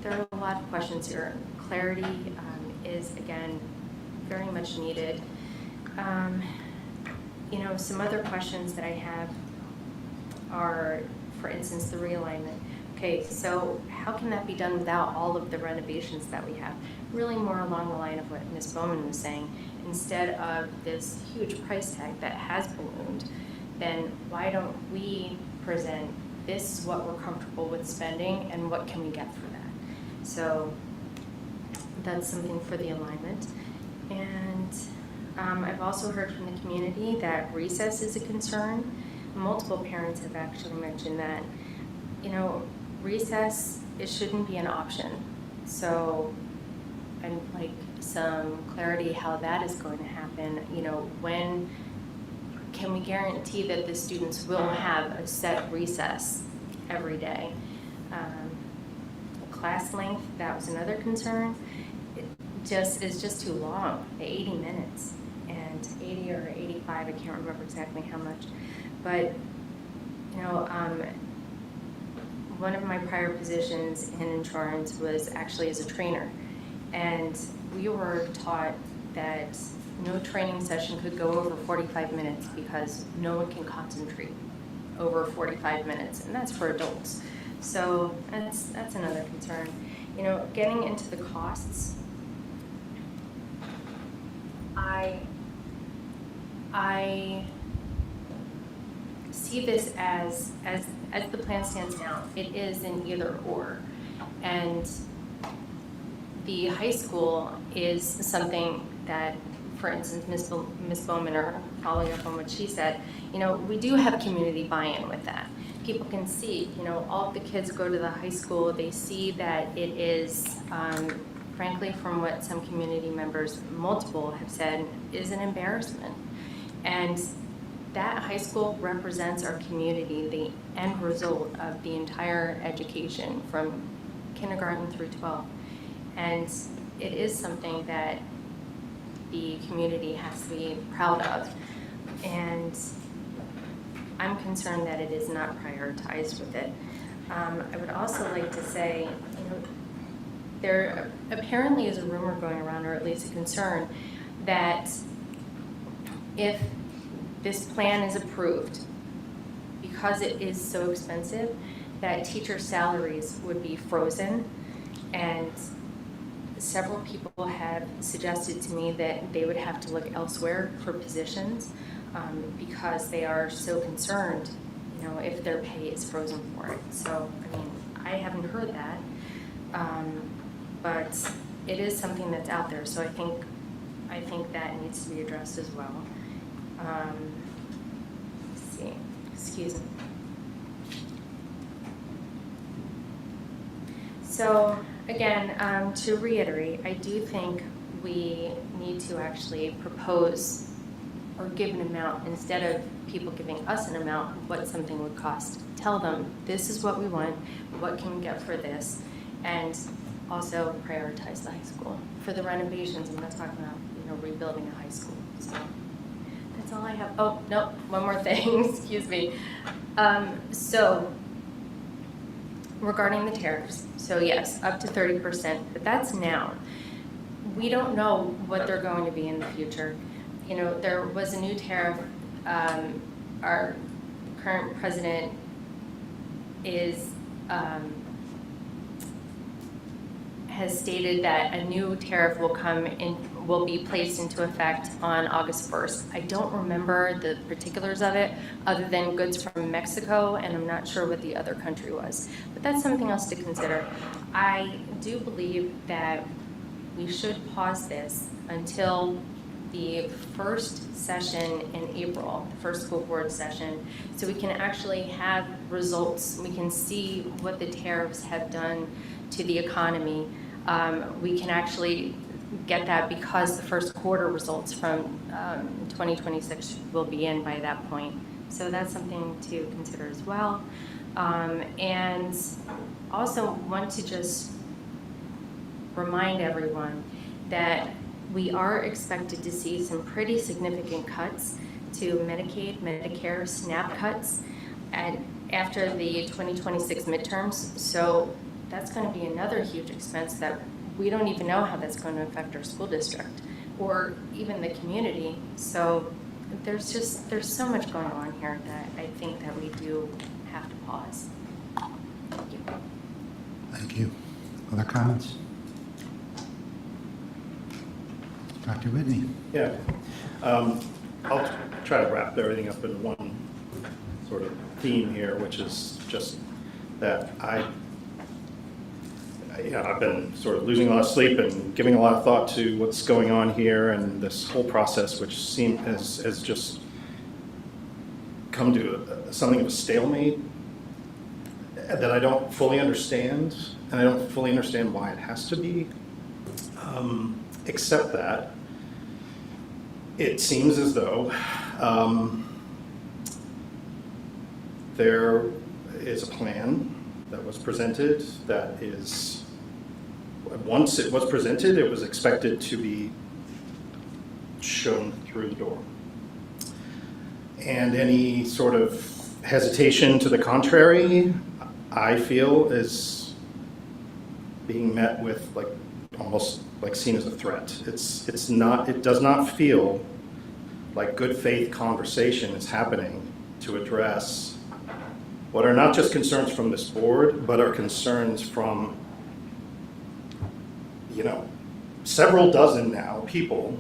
There are a lot of questions here. Clarity is, again, very much needed. You know, some other questions that I have are, for instance, the realignment. Okay, so how can that be done without all of the renovations that we have? Really more along the line of what Ms. Bowman was saying. Instead of this huge price tag that has ballooned, then why don't we present, this is what we're comfortable with spending and what can we get for that? So that's something for the alignment. And I've also heard from the community that recess is a concern. Multiple parents have actually mentioned that, you know, recess, it shouldn't be an option. So I'd like some clarity how that is going to happen. You know, when can we guarantee that the students will have a set recess every day? Class length, that was another concern. It is just too long, 80 minutes, and 80 or 85, I can't remember exactly how much. But, you know, one of my prior positions in insurance was actually as a trainer. And we were taught that no training session could go over 45 minutes because no one can concentrate over 45 minutes, and that's for adults. So that's another concern. You know, getting into the costs, I see this as the plan stands now. It is an either or, and the high school is something that, for instance, Ms. Bowman, or following up on what she said, you know, we do have community buy-in with that. People can see, you know, all of the kids go to the high school, they see that it is, frankly, from what some community members, multiple, have said, is an embarrassment. And that high school represents our community, the end result of the entire education from kindergarten through 12. And it is something that the community has to be proud of. And I'm concerned that it is not prioritized with it. I would also like to say, you know, there apparently is a rumor going around, or at least a concern, that if this plan is approved, because it is so expensive, that teacher salaries would be frozen. And several people have suggested to me that they would have to look elsewhere for positions because they are so concerned, you know, if their pay is frozen for it. So, I mean, I haven't heard that, but it is something that's out there. So I think that needs to be addressed as well. Let's see, excuse me. So again, to reiterate, I do think we need to actually propose or give an amount instead of people giving us an amount of what something would cost. Tell them, this is what we want, what can we get for this, and also prioritize the high school. For the renovations, I'm not talking about, you know, rebuilding a high school. So that's all I have. Oh, no, one more thing, excuse me. So regarding the tariffs, so yes, up to 30%, but that's now. We don't know what they're going to be in the future. You know, there was a new tariff. Our current president is has stated that a new tariff will be placed into effect on August 1st. I don't remember the particulars of it, other than goods from Mexico, and I'm not sure what the other country was. But that's something else to consider. I do believe that we should pause this until the first session in April, the first school board session, so we can actually have results. We can see what the tariffs have done to the economy. We can actually get that because the first quarter results from 2026 will be in by that point. So that's something to consider as well. And also want to just remind everyone that we are expected to see some pretty significant cuts to Medicaid, Medicare, SNAP cuts after the 2026 midterms. So that's going to be another huge expense that we don't even know how that's going to affect our school district or even the community. So there's so much going on here that I think that we do have to pause. Thank you. Thank you. Other comments? Dr. Whitney? Yeah. I'll try to wrap everything up in one sort of theme here, which is just that I've been sort of losing a lot of sleep and giving a lot of thought to what's going on here and this whole process, which has just come to something of a stalemate that I don't fully understand, and I don't fully understand why it has to be, except that it seems as though there is a plan that was presented that is, once it was presented, it was expected to be shown through the door. And any sort of hesitation to the contrary, I feel, is being met with almost seen as a threat. It does not feel like good faith conversation is happening to address what are not just concerns from this board, but are concerns from, several dozen now people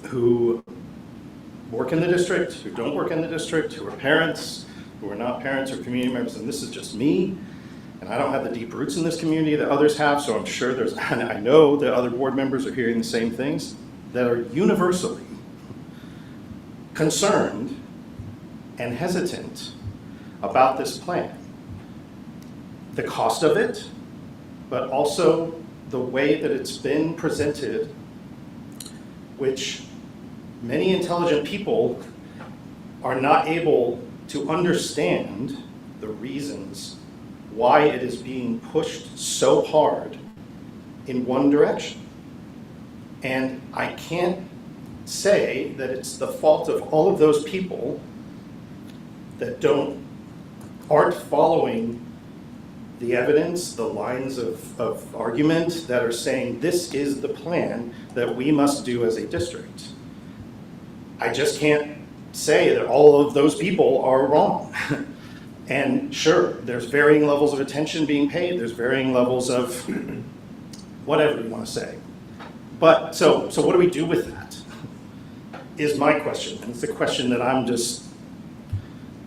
who work in the district, who don't work in the district, who are parents, who are not parents or community members, and this is just me. And I don't have the deep roots in this community that others have, so I'm sure and I know that other board members are hearing the same things, that are universally concerned and hesitant about this plan. The cost of it, but also the way that it's been presented, which many intelligent people are not able to understand the reasons why it is being pushed so hard in one direction. And I can't say that it's the fault of all of those people that aren't following the evidence, the lines of argument that are saying this is the plan that we must do as a district. I just can't say that all of those people are wrong. And sure, there's varying levels of attention being paid, there's varying levels of whatever you want to say. But so what do we do with that? Is my question. And it's the question that I'm just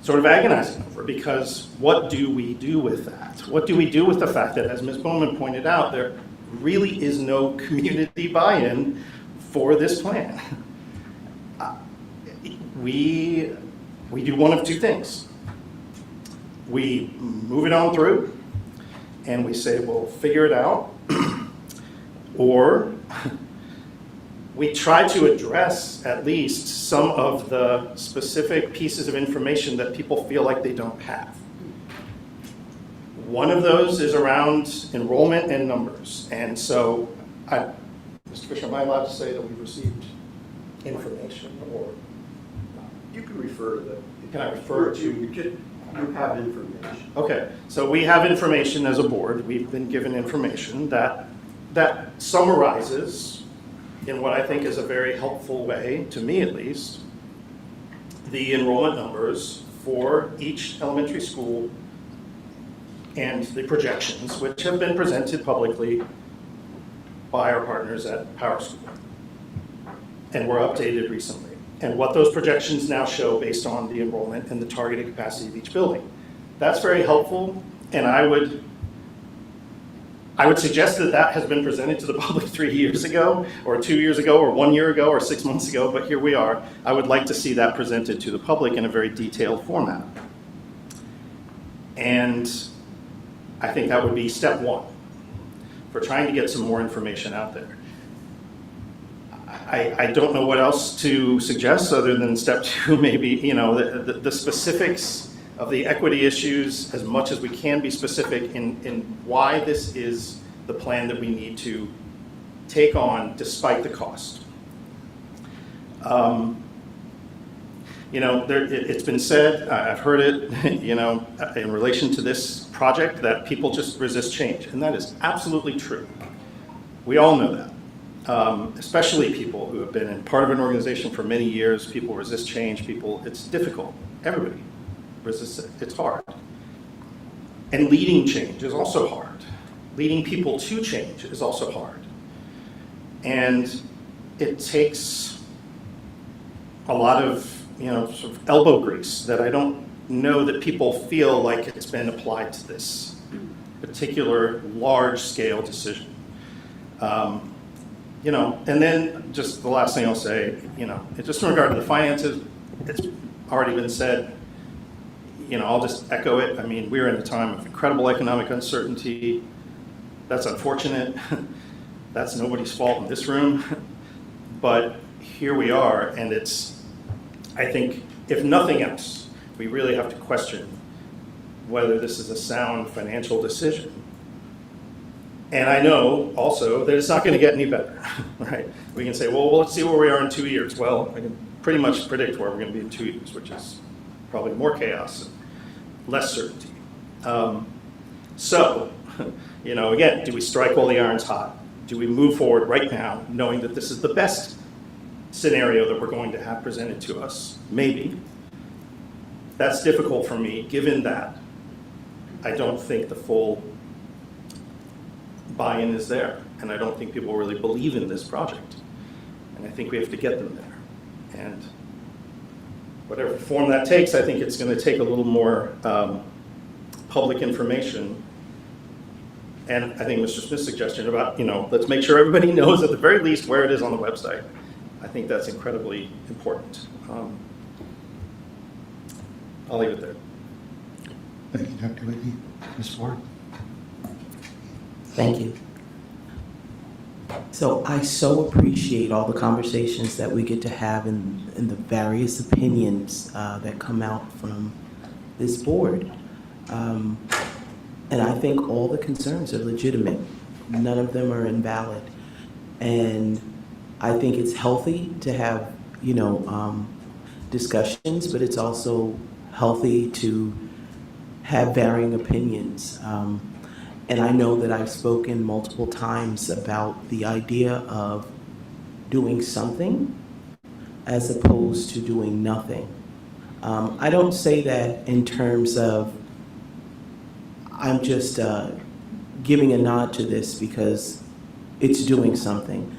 sort of agonizing over, because what do we do with that? What do we do with the fact that, as Ms. Bowman pointed out, there really is no community buy-in for this plan? We do one of two things. We move it on through and we say, we'll figure it out, or we try to address at least some of the specific pieces of information that people feel like they don't have. One of those is around enrollment and numbers. And so, Mr. Fisher, am I allowed to say that we've received information, or? You can refer to the. Can I refer to? You have information. Okay, so we have information as a board. We've been given information that summarizes, in what I think is a very helpful way, to me at least, the enrollment numbers for each elementary school and the projections, which have been presented publicly by our partners at PowerSchool and were updated recently. And what those projections now show based on the enrollment and the targeted capacity of each building. That's very helpful, and I I would suggest that that has been presented to the public 3 years ago, or 2 years ago, or 1 year ago, or 6 months ago, but here we are. I would like to see that presented to the public in a very detailed format. And I think that would be step one for trying to get some more information out there. I don't know what else to suggest other than step two, maybe, you know, the specifics of the equity issues, as much as we can be specific in why this is the plan that we need to take on despite the cost. You know, it's been said, I've heard it, you know, in relation to this project, that people just resist change, and that is absolutely true. We all know that. Especially people who have been in part of an organization for many years. People resist change. It's difficult. Everybody resists it. It's hard. And leading change is also hard. Leading people to change is also hard. And it takes a lot of, you know, sort of elbow grease that I don't know that people feel like it's been applied to this particular large-scale decision. You know, and then just the last thing I'll say, you know, just in regard to the finances, it's already been said, you know, I'll just echo it. I mean, we're in a time of incredible economic uncertainty. That's unfortunate. That's nobody's fault in this room. But here we are, and it's, I think, if nothing else, we really have to question whether this is a sound financial decision. And I know also that it's not going to get any better, right? We can say, well, let's see where we are in 2 years. Well, I can pretty much predict where we're going to be in 2 years, which is probably more chaos and less certainty. So, you know, again, do we strike while the iron's hot? Do we move forward right now, knowing that this is the best scenario that we're going to have presented to us? Maybe. That's difficult for me, given that I don't think the full buy-in is there, and I don't think people really believe in this project. And I think we have to get them there. And whatever form that takes, I think it's going to take a little more public information. And I think Mr. Smith's suggestion about, you know, let's make sure everybody knows at the very least where it is on the website. I think that's incredibly important. I'll leave it there. Thank you, Dr. Whitney. Ms. Ford? Thank you. So I so appreciate all the conversations that we get to have and the various opinions that come out from this board. And I think all the concerns are legitimate. None of them are invalid. And I think it's healthy to have, you know, discussions, but it's also healthy to have varying opinions. And I know that I've spoken multiple times about the idea of doing something as opposed to doing nothing. I don't say that in terms of I'm just giving a nod to this because it's doing something.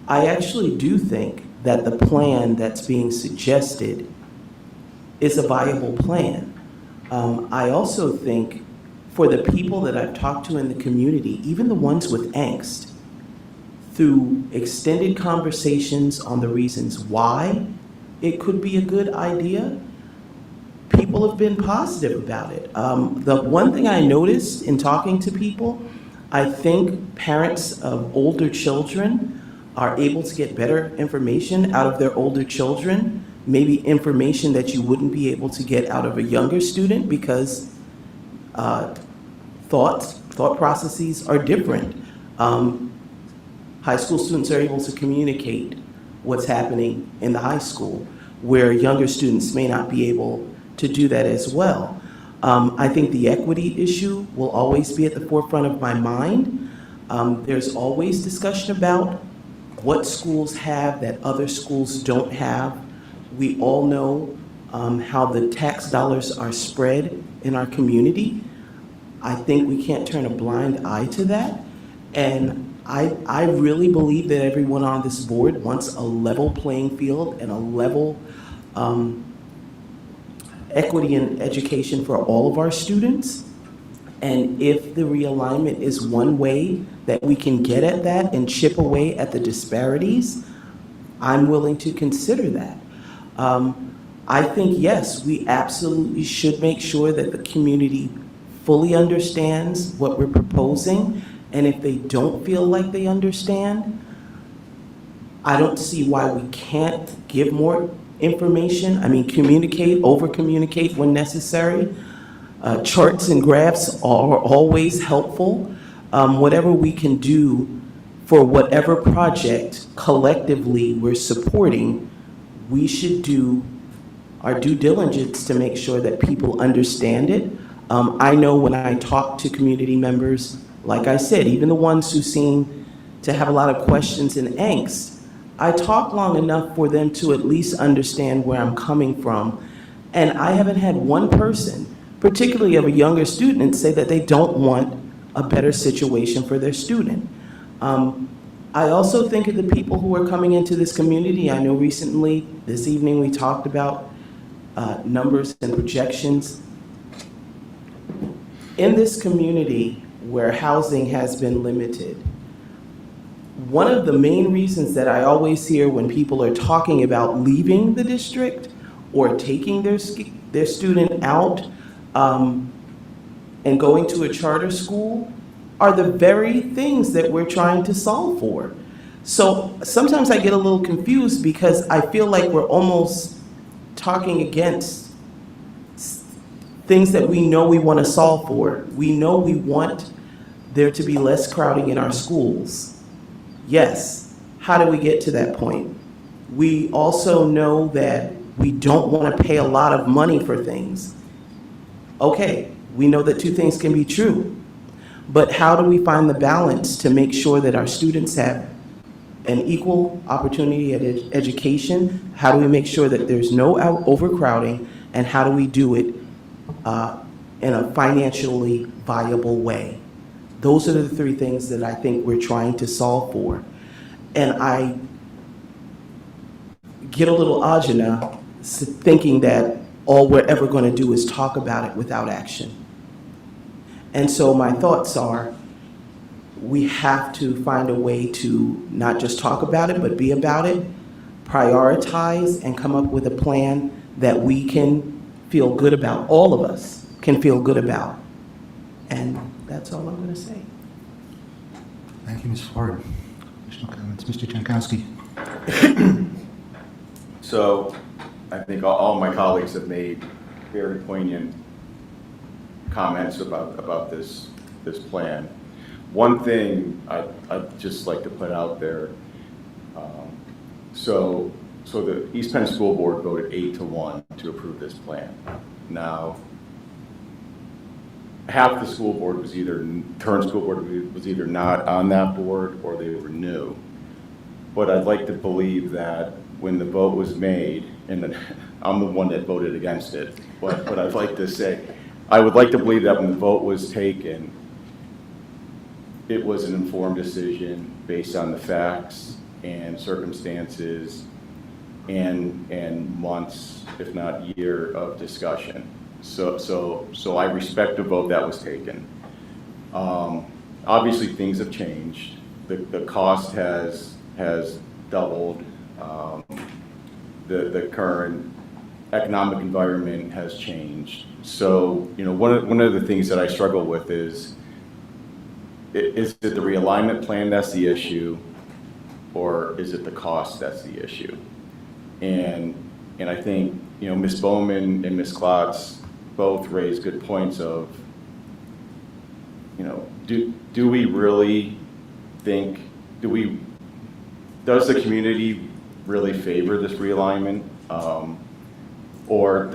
I actually do think that the plan that's being suggested is a viable plan. I also think for the people that I've talked to in the community, even the ones with angst, through extended conversations on the reasons why it could be a good idea, people have been positive about it. The one thing I noticed in talking to people, I think parents of older children are able to get better information out of their older children, maybe information that you wouldn't be able to get out of a younger student because thought processes are different. High school students are able to communicate what's happening in the high school, where younger students may not be able to do that as well. I think the equity issue will always be at the forefront of my mind. There's always discussion about what schools have that other schools don't have. We all know how the tax dollars are spread in our community. I think we can't turn a blind eye to that. And I really believe that everyone on this board wants a level playing field and a level equity in education for all of our students. And if the realignment is one way that we can get at that and chip away at the disparities, I'm willing to consider that. I think, yes, we absolutely should make sure that the community fully understands what we're proposing. And if they don't feel like they understand, I don't see why we can't give more information. I mean, communicate, over-communicate when necessary. Charts and graphs are always helpful. Whatever we can do for whatever project collectively we're supporting, we should do our due diligence to make sure that people understand it. I know when I talk to community members, like I said, even the ones who seem to have a lot of questions and angst, I talk long enough for them to at least understand where I'm coming from. And I haven't had one person, particularly of a younger student, say that they don't want a better situation for their student. I also think of the people who are coming into this community. I know recently, this evening, we talked about numbers and projections. In this community where housing has been limited, one of the main reasons that I always hear when people are talking about leaving the district or taking their student out and going to a charter school are the very things that we're trying to solve for. So sometimes I get a little confused because I feel like we're almost talking against things that we know we want to solve for. We know we want there to be less crowding in our schools. Yes. How do we get to that point? We also know that we don't want to pay a lot of money for things. Okay, we know that two things can be true. But how do we find the balance to make sure that our students have an equal opportunity at education? How do we make sure that there's no overcrowding? And how do we do it in a financially viable way? Those are the three things that I think we're trying to solve for. And I get a little agita thinking that all we're ever going to do is talk about it without action. And so my thoughts are, we have to find a way to not just talk about it, but be about it, prioritize, and come up with a plan that we can feel good about, all of us can feel good about. And that's all I'm going to say. Thank you, Ms. Ford. Additional comments, Mr. Jankowski. So I think all my colleagues have made very poignant comments about this plan. One thing I'd just like to put out there, so the East Penn School Board voted 8-1 to approve this plan. Now, half the school board was current school board was either not on that board or they were new. But I'd like to believe that when the vote was made, and I'm the one that voted against it, but I'd like to say, I would like to believe that when the vote was taken, it was an informed decision based on the facts and circumstances and months, if not year, of discussion. So I respect the vote that was taken. Obviously, things have changed. The cost has doubled. The current economic environment has changed. So, one of the things that I struggle with is it the realignment plan that's the issue, or is it the cost that's the issue? And I think, Ms. Bowman and Ms. Klotz both raised good points of, do we really think, does the community really favor this realignment? Or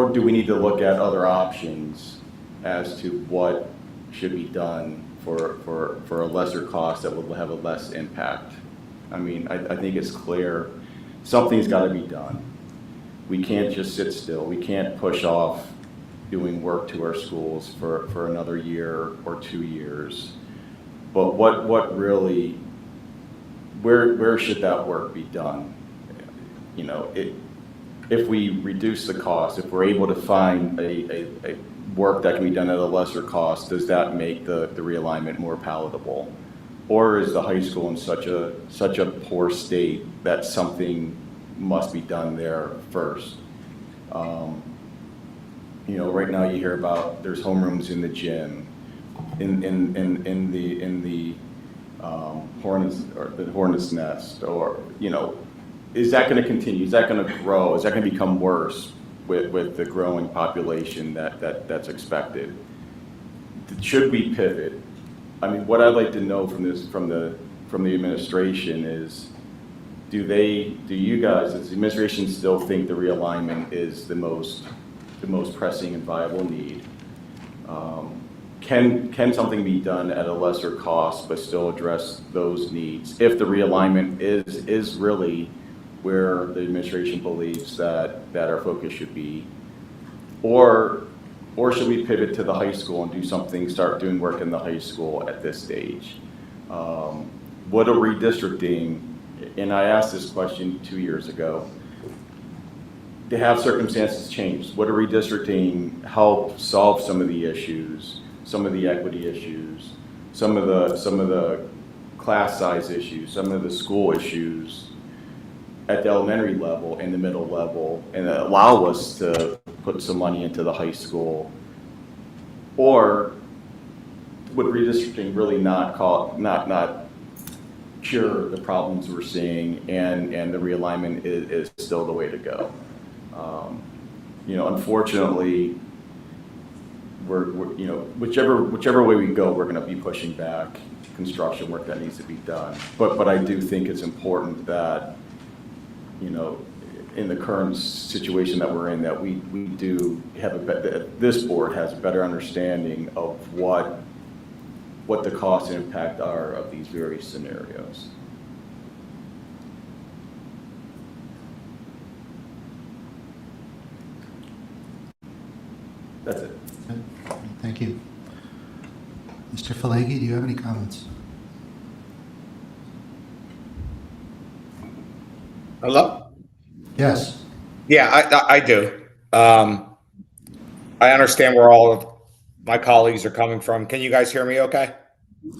do we need to look at other options as to what should be done for a lesser cost that will have a less impact? I mean, I think it's clear something's got to be done. We can't just sit still. We can't push off doing work to our schools for another year or 2 years. But what really, where should that work be done? If we reduce the cost, if we're able to find a work that can be done at a lesser cost, does that make the realignment more palatable? Or is the high school in such a poor state that something must be done there first? You know, right now you hear about there's homerooms in the gym, in the hornet's nest, or, you know, is that going to continue? Is that going to grow? Is that going to become worse with the growing population that's expected? Should we pivot? I mean, what I'd like to know from the administration is, do you guys, does the administration still think the realignment is the most pressing and viable need? Can something be done at a lesser cost but still address those needs if the realignment is really where the administration believes that our focus should be? Or should we pivot to the high school and do something, start doing work in the high school at this stage? Would a redistricting, and I asked this question 2 years ago, to have circumstances change, would a redistricting help solve some of the issues, some of the equity issues, some of the class size issues, some of the school issues at the elementary level and the middle level, and allow us to put some money into the high school? Or would redistricting really not cure the problems we're seeing, and the realignment is still the way to go? You know, unfortunately, we're you know, whichever way we go, we're going to be pushing back construction work that needs to be done. But I do think it's important that, you know, in the current situation that we're in, that we do have this board has a better understanding of what the cost and impact are of these various scenarios. That's it. Thank you. Mr. Falegi, do you have any comments? Hello? Yes. Yeah, I do. I understand where all of my colleagues are coming from. Can you guys hear me okay?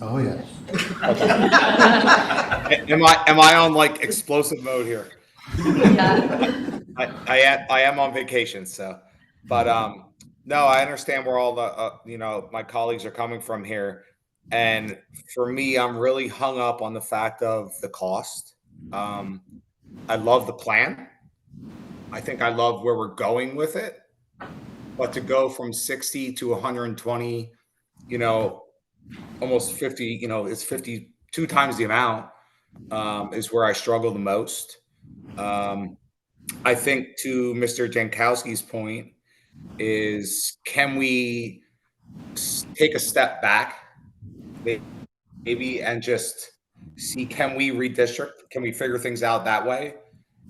Oh, yes. Am I on like explosive mode here? Yeah. I am on vacation, so, but no, I understand where all the you know, my colleagues are coming from here, and for me, I'm really hung up on the fact of the cost. I love the plan. I think I love where we're going with it, but to go from 60 to 120, you know, almost 50, you know, it's 52 times the amount, is where I struggle the most. I think, to Mr. Jankowski's point, is can we take a step back maybe and just see, can we redistrict? Can we figure things out that way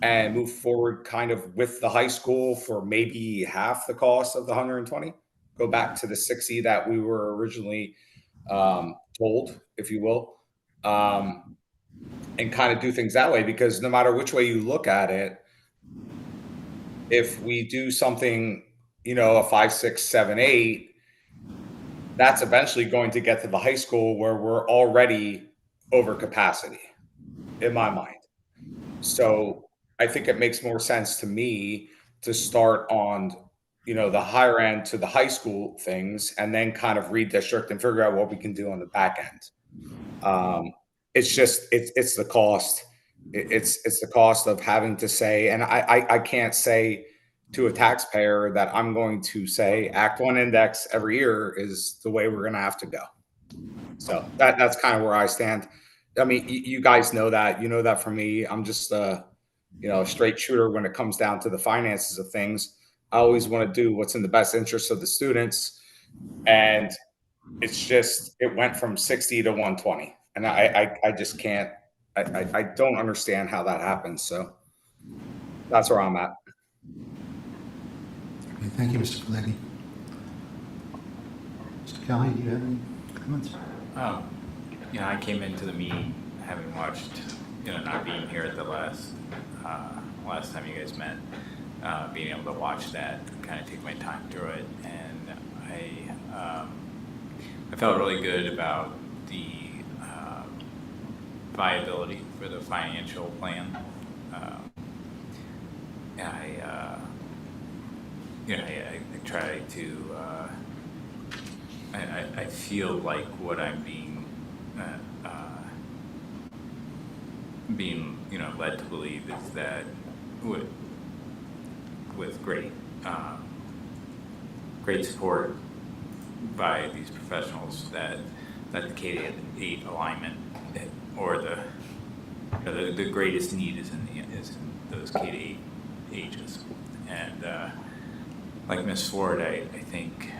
and move forward kind of with the high school for maybe half the cost of the 120? Go back to the 60 that we were originally told, if you will, and kind of do things that way, because no matter which way you look at it, if we do something, you know, a 5, 6, 7, 8, that's eventually going to get to the high school where we're already over capacity, in my mind. So I think it makes more sense to me to start on, you know, the higher end to the high school things, and then kind of redistrict and figure out what we can do on the back end. It's just, it's the cost. It's the cost of having to say, and I can't say to a taxpayer that I'm going to say Act 1 index every year is the way we're going to have to go. So that's kind of where I stand. I mean, you guys know that, you know that from me. I'm just a, you know, straight shooter when it comes down to the finances of things. I always want to do what's in the best interest of the students. And it's just, it went from 60 to 120. And I just can't, I don't understand how that happens. So that's where I'm at. Okay, thank you, Mr. Falegi. Mr. Kelly, do you have any comments? You know, I came into the meeting having watched, you know, not being here at the last time you guys met, being able to watch that, kind of take my time through it, and I felt really good about the viability for the financial plan. I try to, I feel like what I'm being, led to believe is that with great, great support by these professionals that the K-8 alignment, or the greatest need is in those K-8 ages. And like Ms. Ford, I think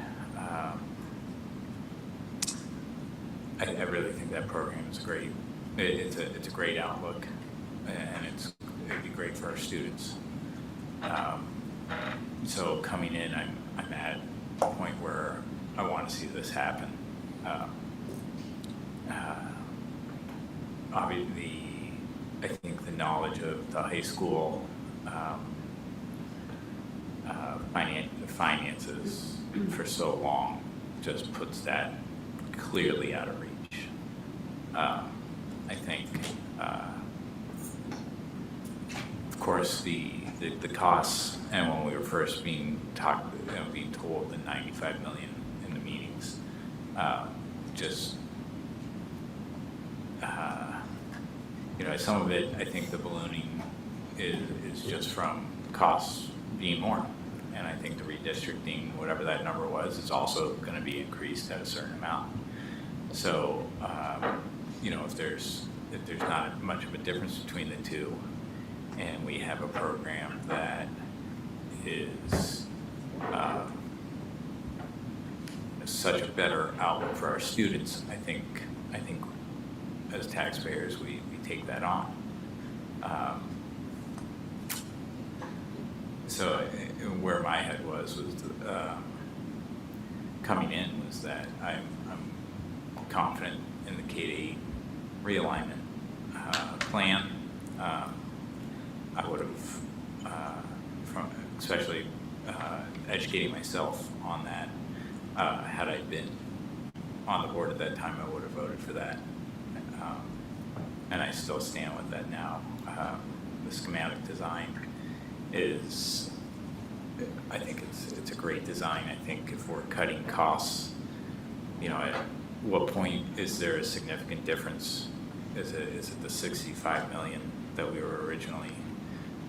I really think that program is great. It's a great outlook, and it'd be great for our students. So coming in, I'm at a point where I want to see this happen. Obviously, I think the knowledge of the high school finances for so long just puts that clearly out of reach. I think, of course, the costs, and when we were first being told the 95 million in the meetings, some of it, I think the ballooning is just from costs being more. And I think the redistricting, whatever that number was, is also going to be increased at a certain amount. So, if there's not much of a difference between the two, and we have a program that is such a better outlook for our students, I think as taxpayers we take that on. So where my head was coming in was that I'm confident in the K-8 realignment plan. I would have, especially educating myself on that, had I been on the board at that time, I would have voted for that. And I still stand with that now. The schematic design is, I think it's a great design. I think if we're cutting costs, at what point is there a significant difference? Is it the 65 million that we were originally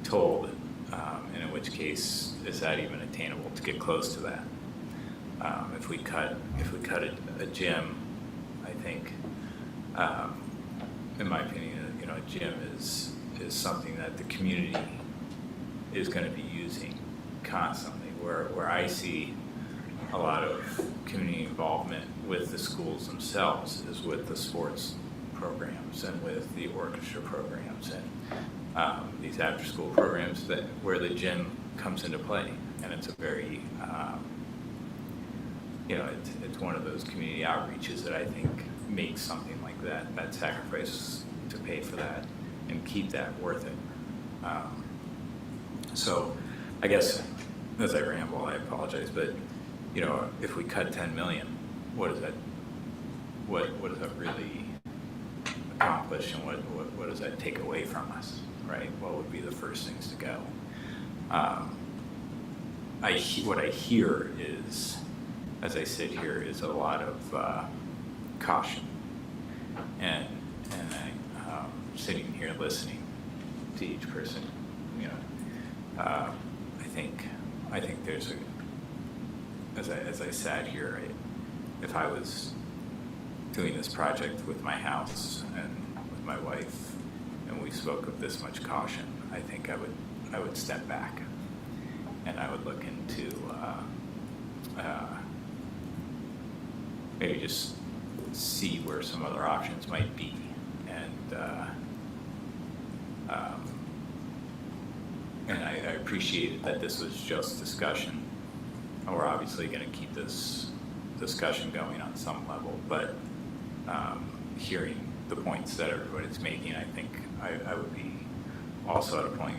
told? And in which case, is that even attainable to get close to that? If we cut a gym, I think, in my opinion, a gym is something that the community is going to be using constantly. Where I see a lot of community involvement with the schools themselves is with the sports programs and with the orchestra programs and these after-school programs where the gym comes into play. And it's a very, it's one of those community outreaches that I think makes something like that sacrifice to pay for that and keep that worth it. So I guess as I ramble, I apologize, but if we cut 10 million, what does that really accomplish, and what does that take away from us, right? What would be the first things to go? What I hear is, as I sit here, is a lot of caution, and I'm sitting here listening to each person. I think there's as I sat here, if I was doing this project with my house and with my wife, and we spoke of this much caution, I think I would step back and I would look into maybe just see where some other options might be, and I appreciated that this was just discussion. And we're obviously going to keep this discussion going on some level, but hearing the points that everybody's making, I think I would be also at a point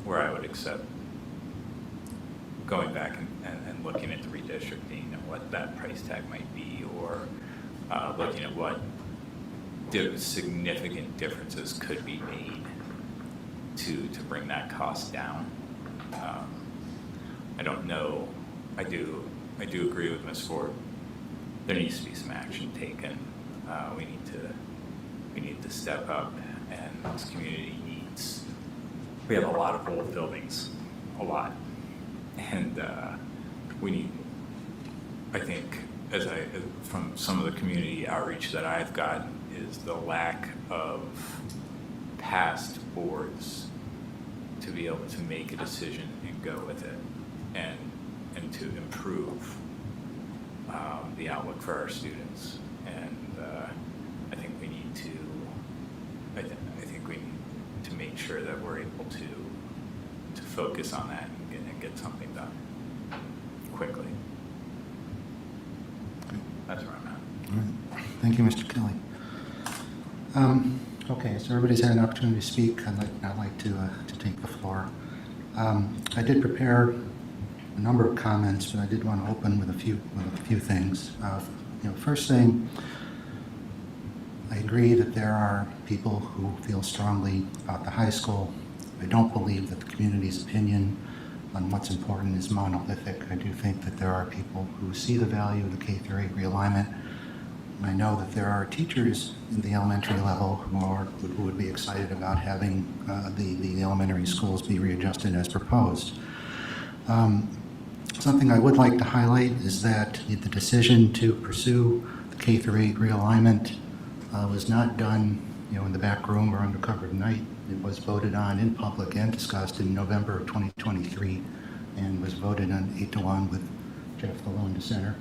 where I would accept going back and looking at the redistricting and what that price tag might be, or looking at what significant differences could be made to bring that cost down. I don't know. I do agree with Ms. Ford. There needs to be some action taken. We need to step up, and this community needs. We have a lot of old buildings, a lot, and we need. I think, from some of the community outreach that I've gotten, is the lack of past boards to be able to make a decision and go with it, and to improve the outlook for our students. And I think we need to. I think we need to make sure that we're able to focus on that and get something done quickly. That's where I'm at. All right. Thank you, Mr. Kelly. Okay, so everybody's had an opportunity to speak. I'd like to take the floor. I did prepare a number of comments, but I did want to open with a few things. First thing, I agree that there are people who feel strongly about the high school. I don't believe that the community's opinion on what's important is monolithic. I do think that there are people who see the value of the K-8 realignment. I know that there are teachers in the elementary level who would be excited about having the elementary schools be readjusted as proposed. Something I would like to highlight is that the decision to pursue the K-8 realignment was not done, in the back room or under cover of night. It was voted on in public and discussed in November of 2023, and was voted on 8-1 with Jeff the lone dissenter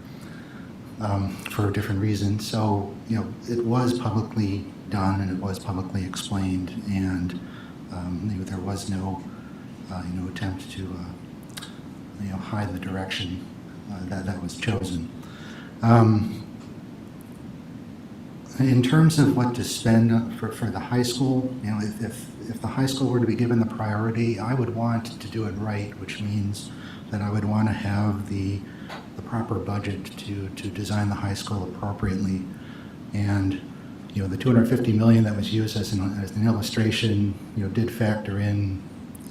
for different reasons. So, it was publicly done and it was publicly explained, and there was no, attempt to, hide the direction that was chosen. In terms of what to spend for the high school, if the high school were to be given the priority, I would want to do it right, which means that I would want to have the proper budget to design the high school appropriately. And the $250 million that was used as an illustration, did factor in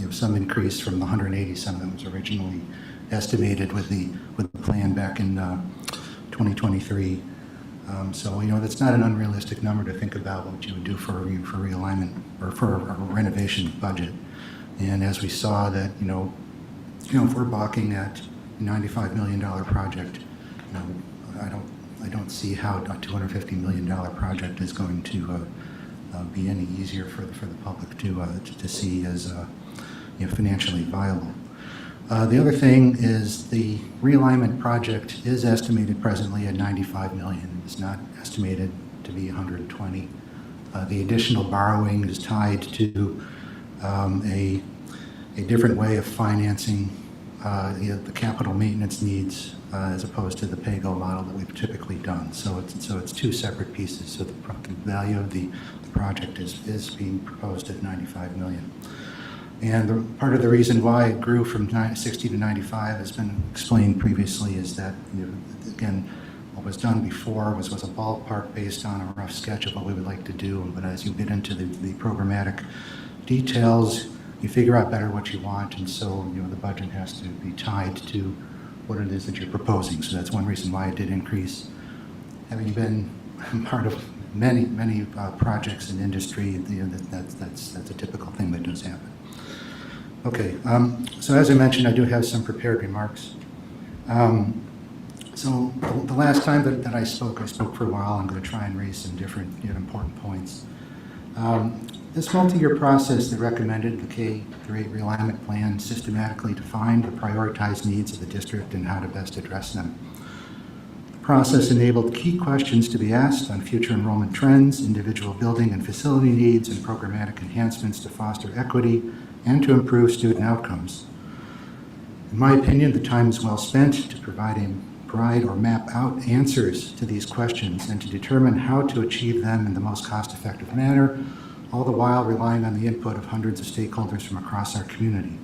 some increase from the 187 that was originally estimated with the plan back in 2023. So that's not an unrealistic number to think about what you would do for realignment or for a renovation budget. And as we saw that, if we're balking at a $95 million project, I don't see how a $250 million project is going to be any easier for the public to see as financially viable. The other thing is the realignment project is estimated presently at $95 million. It's not estimated to be $120. The additional borrowing is tied to a different way of financing the capital maintenance needs as opposed to the pay-go model that we've typically done. So it's two separate pieces. So the value of the project is being proposed at $95 million. And part of the reason why it grew from 60 to 95 has been explained previously, is that, again, what was done before was a ballpark based on a rough sketch of what we would like to do. But as you get into the programmatic details, you figure out better what you want, and so the budget has to be tied to what it is that you're proposing. So that's one reason why it did increase. Having been part of many projects in industry, that's a typical thing that does happen. Okay, so as I mentioned, I do have some prepared remarks. So the last time that I spoke for a while. I'm going to try and raise some different important points. This multi-year process that recommended the K-8 realignment plan systematically defined the prioritized needs of the district and how to best address them. The process enabled key questions to be asked on future enrollment trends, individual building and facility needs, and programmatic enhancements to foster equity and to improve student outcomes. In my opinion, the time is well spent to provide or map out answers to these questions and to determine how to achieve them in the most cost-effective manner, all the while relying on the input of hundreds of stakeholders from across our community.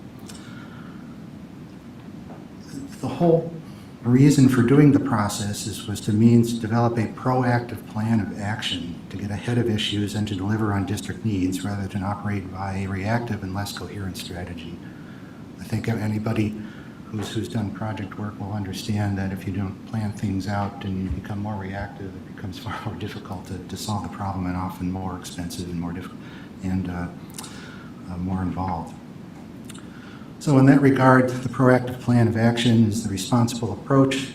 The whole reason for doing the process was to develop a proactive plan of action to get ahead of issues and to deliver on district needs rather than operate by a reactive and less coherent strategy. I think anybody who's done project work will understand that if you don't plan things out and you become more reactive, it becomes far more difficult to solve the problem and often more expensive and more difficult and more involved. So in that regard, the proactive plan of action is the responsible approach,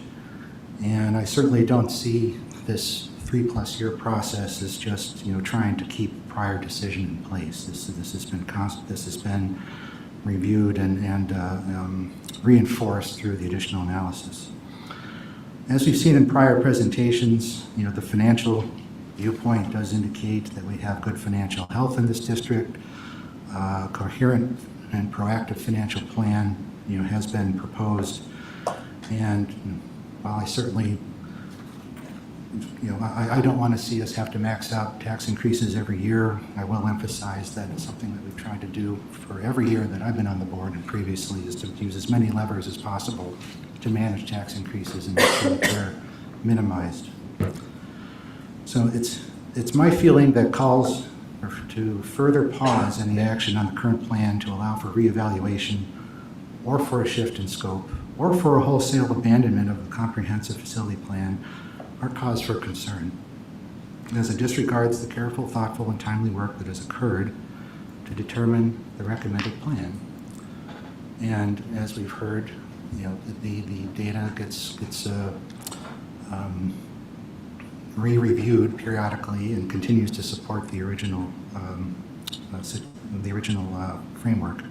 and I certainly don't see this 3+ year process as just trying to keep prior decision in place. This has been reviewed and reinforced through the additional analysis. As we've seen in prior presentations, the financial viewpoint does indicate that we have good financial health in this district. Coherent and proactive financial plan, has been proposed. And while I certainly, I don't want to see us have to max out tax increases every year, I will emphasize that it's something that we've tried to do for every year that I've been on the board and previously, is to use as many levers as possible to manage tax increases and make sure that they're minimized. So it's my feeling that calls to further pause any action on the current plan to allow for reevaluation or for a shift in scope or for a wholesale abandonment of the comprehensive facility plan are cause for concern, as it disregards the careful, thoughtful, and timely work that has occurred to determine the recommended plan. And as we've heard, the data gets re-reviewed periodically and continues to support the original framework.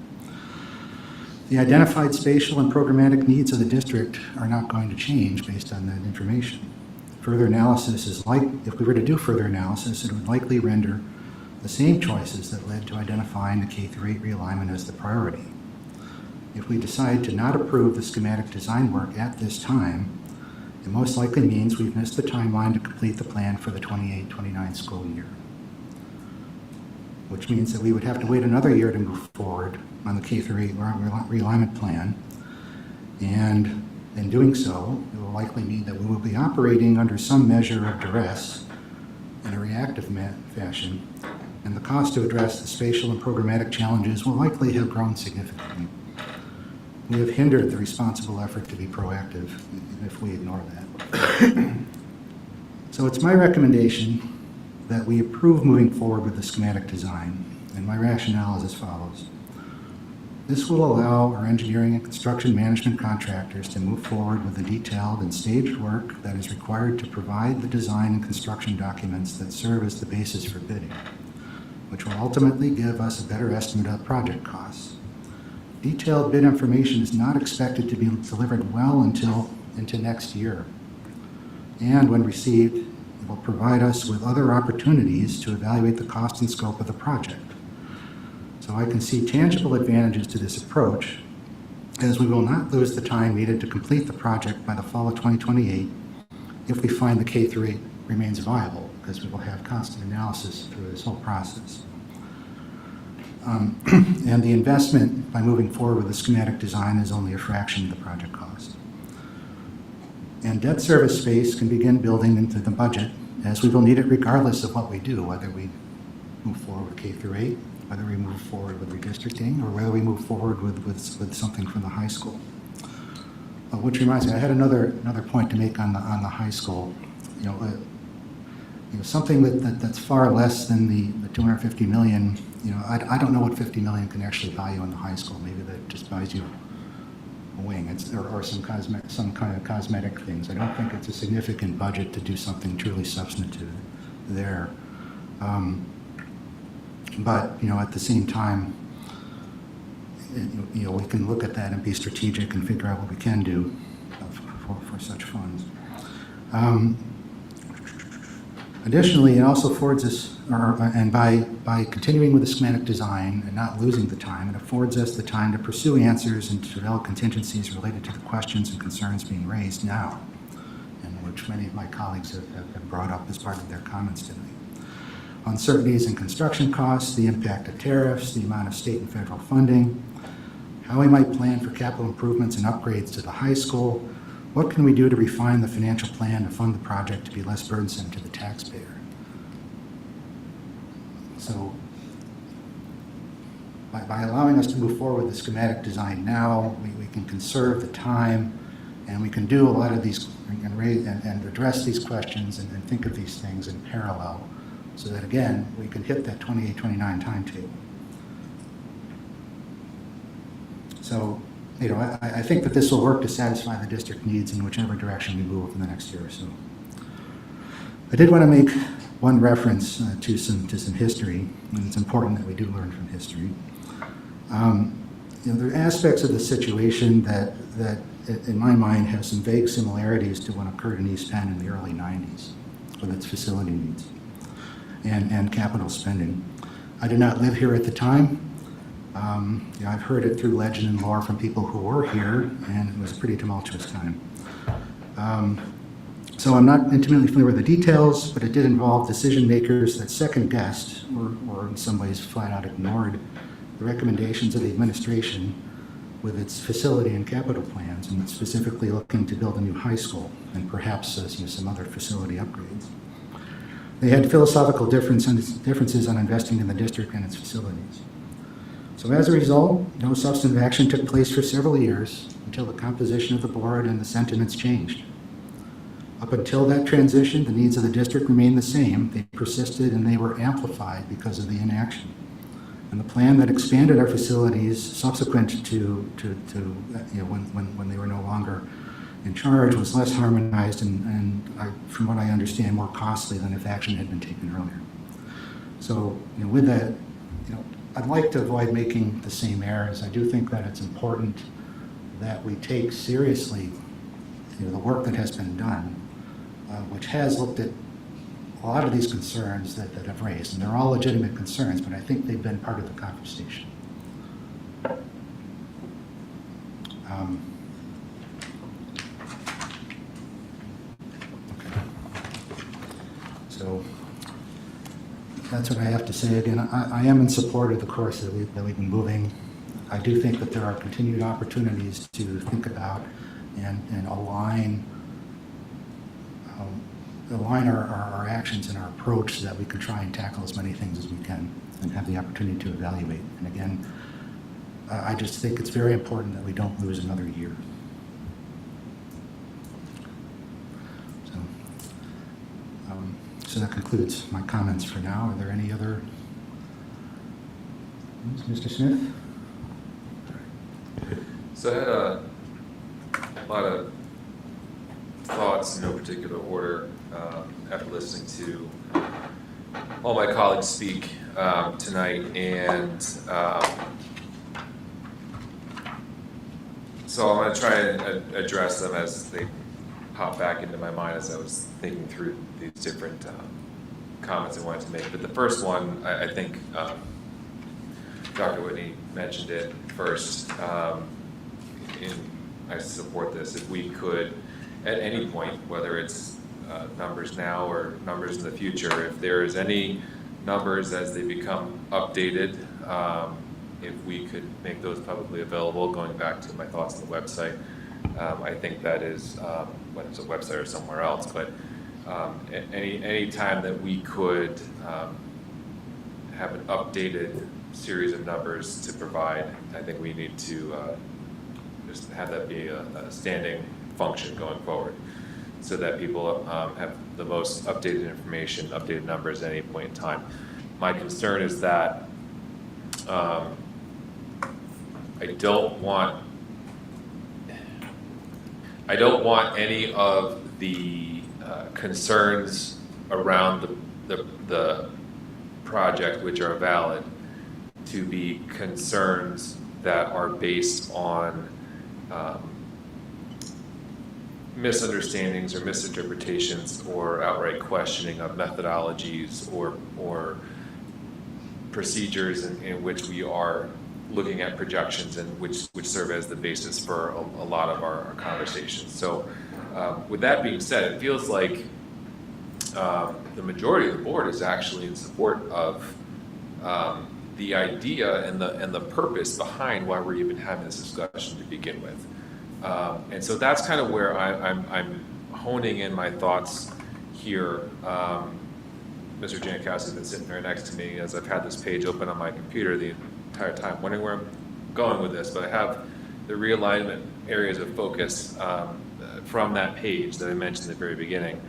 The identified spatial and programmatic needs of the district are not going to change based on that information. Further analysis if we were to do further analysis, it would likely render the same choices that led to identifying the K-8 realignment as the priority. If we decide to not approve the schematic design work at this time, it most likely means we've missed the timeline to complete the plan for the 28-29 school year, which means that we would have to wait another year to move forward on the K-8 realignment plan. And in doing so, it will likely mean that we will be operating under some measure of duress in a reactive fashion, and the cost to address the spatial and programmatic challenges will likely have grown significantly. We have hindered the responsible effort to be proactive if we ignore that. So it's my recommendation that we approve moving forward with the schematic design, and my rationale is as follows. This will allow our engineering and construction management contractors to move forward with the detailed and staged work that is required to provide the design and construction documents that serve as the basis for bidding, which will ultimately give us a better estimate of project costs. Detailed bid information is not expected to be delivered well into next year. And when received, it will provide us with other opportunities to evaluate the cost and scope of the project. So I can see tangible advantages to this approach, as we will not lose the time needed to complete the project by the fall of 2028 if we find the K-8 remains viable, because we will have constant analysis through this whole process. And the investment by moving forward with the schematic design is only a fraction of the project cost. And debt service space can begin building into the budget, as we will need it regardless of what we do, whether we move forward with K-8, whether we move forward with redistricting, or whether we move forward with something from the high school. Which reminds me, I had another point to make on the high school. Something that's far less than the 250 million. I don't know what 50 million can actually buy you in the high school. Maybe that just buys you a wing, or some kind of cosmetic things. I don't think it's a significant budget to do something truly substantive there. But at the same time, we can look at that and be strategic and figure out what we can do for such funds. Additionally, it also affords us, and by continuing with the schematic design and not losing the time, it affords us the time to pursue answers and to develop contingencies related to the questions and concerns being raised now, and which many of my colleagues have brought up as part of their comments tonight. Uncertainties in construction costs, the impact of tariffs, the amount of state and federal funding, how we might plan for capital improvements and upgrades to the high school. What can we do to refine the financial plan to fund the project to be less burdensome to the taxpayer? So by allowing us to move forward with the schematic design now, we can conserve the time, and we can do a lot of these and address these questions and think of these things in parallel, so that again, we can hit that 28-29 timetable. So, I think that this will work to satisfy the district needs in whichever direction we move in the next year or so. I did want to make one reference to some history, and it's important that we do learn from history. There are aspects of the situation that in my mind have some vague similarities to what occurred in East Penn in the early 90s with its facility needs and capital spending. I did not live here at the time. I've heard it through legend and lore from people who were here, and it was a pretty tumultuous time. So I'm not intimately familiar with the details, but it did involve decision makers that second-guessed or in some ways flat out ignored the recommendations of the administration with its facility and capital plans, and specifically looking to build a new high school and perhaps some other facility upgrades. They had philosophical differences on investing in the district and its facilities. So as a result, no substantive action took place for several years until the composition of the board and the sentiments changed. Up until that transition, the needs of the district remained the same. They persisted and they were amplified because of the inaction. And the plan that expanded our facilities subsequent to when they were no longer in charge was less harmonized and from what I understand, more costly than if action had been taken earlier. So, with that, I'd like to avoid making the same errors. I do think that it's important that we take seriously the work that has been done, which has looked at a lot of these concerns that have raised, and they're all legitimate concerns, but I think they've been part of the conversation. So that's what I have to say. Again, I am in support of the course that we've been moving. I do think that there are continued opportunities to think about and align our actions and our approach so that we can try and tackle as many things as we can and have the opportunity to evaluate. And again, I just think it's very important that we don't lose another year. So that concludes my comments for now. Are there any other? Mr. Smith? So I had a lot of thoughts in no particular order after listening to all my colleagues speak tonight, and so I'm going to try and address them as they pop back into my mind as I was thinking through these different comments I wanted to make. But the first one, I think Dr. Whitney mentioned it first, I support this. If we could, at any point, whether it's numbers now or numbers in the future, if there is any numbers as they become updated, if we could make those publicly available, going back to my thoughts on the website, I think that is, whether it's a website or somewhere else, but any time that we could have an updated series of numbers to provide, I think we need to just have that be a standing function going forward, so that people have the most updated information, updated numbers at any point in time. My concern is that I don't want any of the concerns around the project, which are valid, to be concerns that are based on misunderstandings or misinterpretations or outright questioning of methodologies or procedures in which we are looking at projections and which serve as the basis for a lot of our conversations. So with that being said, it feels like the majority of the board is actually in support of the idea and the purpose behind why we're even having this discussion to begin with. And so that's kind of where I'm honing in my thoughts here. Mr. Jankowski has been sitting right next to me as I've had this page open on my computer the entire time, wondering where I'm going with this, but I have the realignment areas of focus from that page that I mentioned at the very beginning.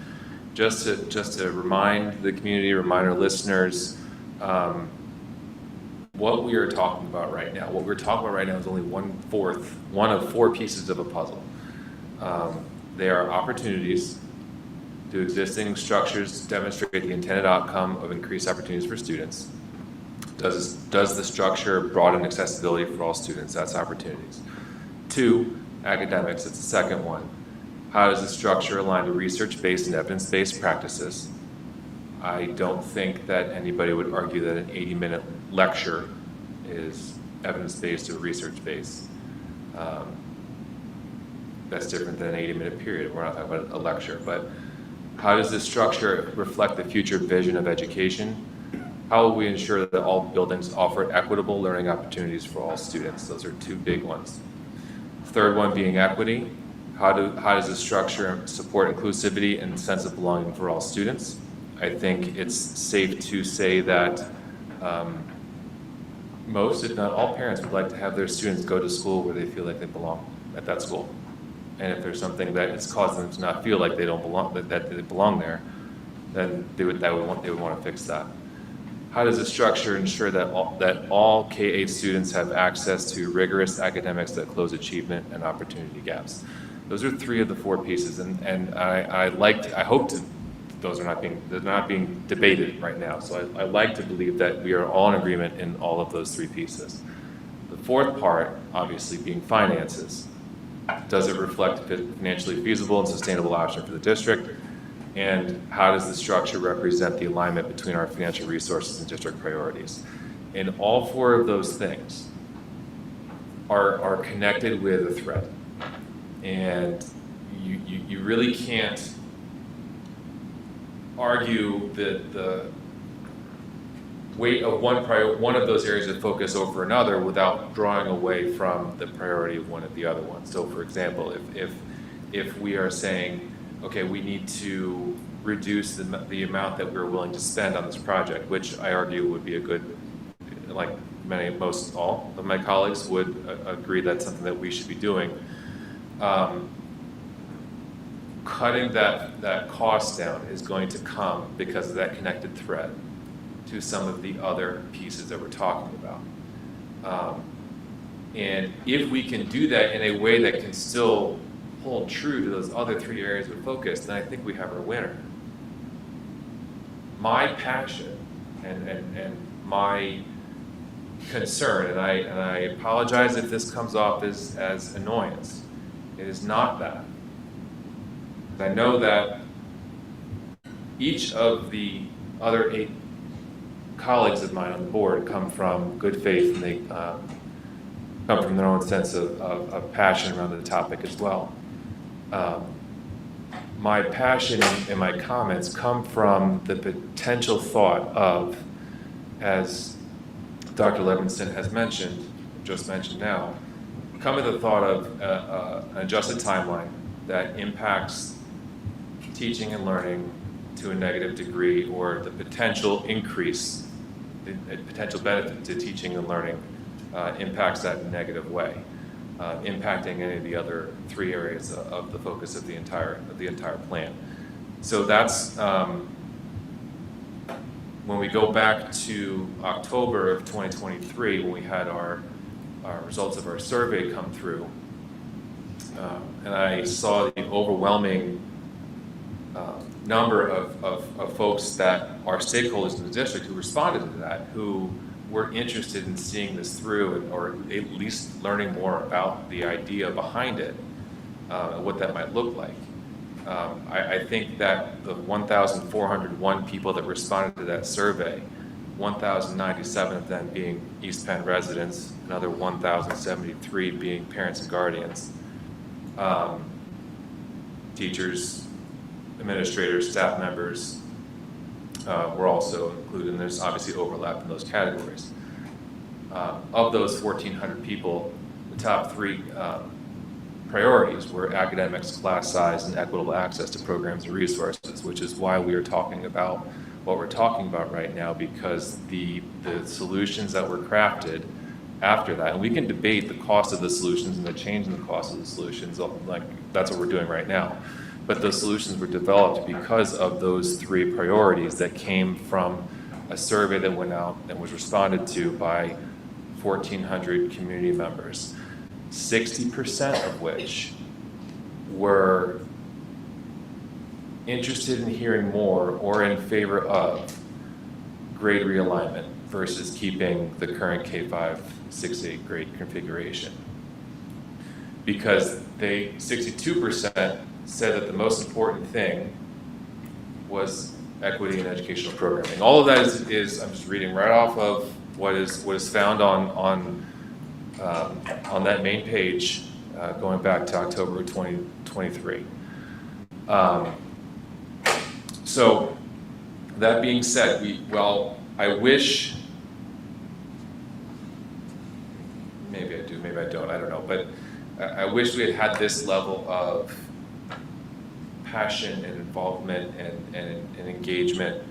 Just to remind the community, remind our listeners, what we are talking about right now. What we're talking about right now is only one of four pieces of a puzzle. They are opportunities. Do existing structures demonstrate the intended outcome of increased opportunities for students? Does the structure broaden accessibility for all students? That's opportunities. 2, academics, it's the second one. How does the structure align to research-based and evidence-based practices? I don't think that anybody would argue that an 80-minute lecture is evidence-based or research-based. That's different than an 80-minute period. We're not talking about a lecture, but how does this structure reflect the future vision of education? How will we ensure that all buildings offer equitable learning opportunities for all students? Those are 2 big ones. Third one being equity. How does the structure support inclusivity and sense of belonging for all students? I think it's safe to say that most, if not all, parents would like to have their students go to school where they feel like they belong at that school. And if there's something that has caused them to not feel like they don't belong, that they belong there, then they would want to fix that. How does the structure ensure that all K-8 students have access to rigorous academics that close achievement and opportunity gaps? Those are 3 of the 4 pieces, and I hope those are not being debated right now. So I like to believe that we are all in agreement in all of those 3 pieces. The 4th part, obviously, being finances. Does it reflect a financially feasible and sustainable option for the district? And how does the structure represent the alignment between our financial resources and district priorities? And all 4 of those things are connected with a thread. And you really can't argue the weight of one of those areas of focus over another without drawing away from the priority of one of the other ones. So for example, if we are saying, okay, we need to reduce the amount that we're willing to spend on this project, which I argue would be a good, like most all of my colleagues would agree that's something that we should be doing. Cutting that cost down is going to come because of that connected thread to some of the other pieces that we're talking about. And if we can do that in a way that can still hold true to those other 3 areas of focus, then I think we have our winner. My passion and my concern, and I apologize if this comes off as annoyance, it is not that. I know that each of the other 8 colleagues of mine on the board come from good faith, and they come from their own sense of passion around the topic as well. My passion and my comments come from the potential thought of, as Dr. Levinson has just mentioned now, come with the thought of an adjusted timeline that impacts teaching and learning to a negative degree, or the potential increase, the potential benefit to teaching and learning impacts that in a negative way, impacting any of the other 3 areas of the focus of the entire plan. So that's when we go back to October of 2023, when we had our results of our survey come through, and I saw the overwhelming number of folks that are stakeholders in the district who responded to that, who were interested in seeing this through, or at least learning more about the idea behind it, and what that might look like. I think that the 1,401 people that responded to that survey, 1,097 of them being East Penn residents, another 1,073 being parents and guardians, teachers, administrators, staff members were also included, and there's obviously overlap in those categories. Of those 1,400 people, the top three priorities were academics, class size, and equitable access to programs and resources, which is why we are talking about what we're talking about right now, because the solutions that were crafted after that, and we can debate the cost of the solutions and the change in the cost of the solutions, like that's what we're doing right now. But those solutions were developed because of those three priorities that came from a survey that went out and was responded to by 1,400 community members, 60% of which were interested in hearing more or in favor of grade realignment versus keeping the current K-5, 6-8 grade configuration. Because 62% said that the most important thing was equity in educational programming. All of that is I'm just reading right off of what is found on that main page, going back to October 2023. So that being said, I wish, maybe I do, maybe I don't, I don't know, but I wish we had this level of passion and involvement and engagement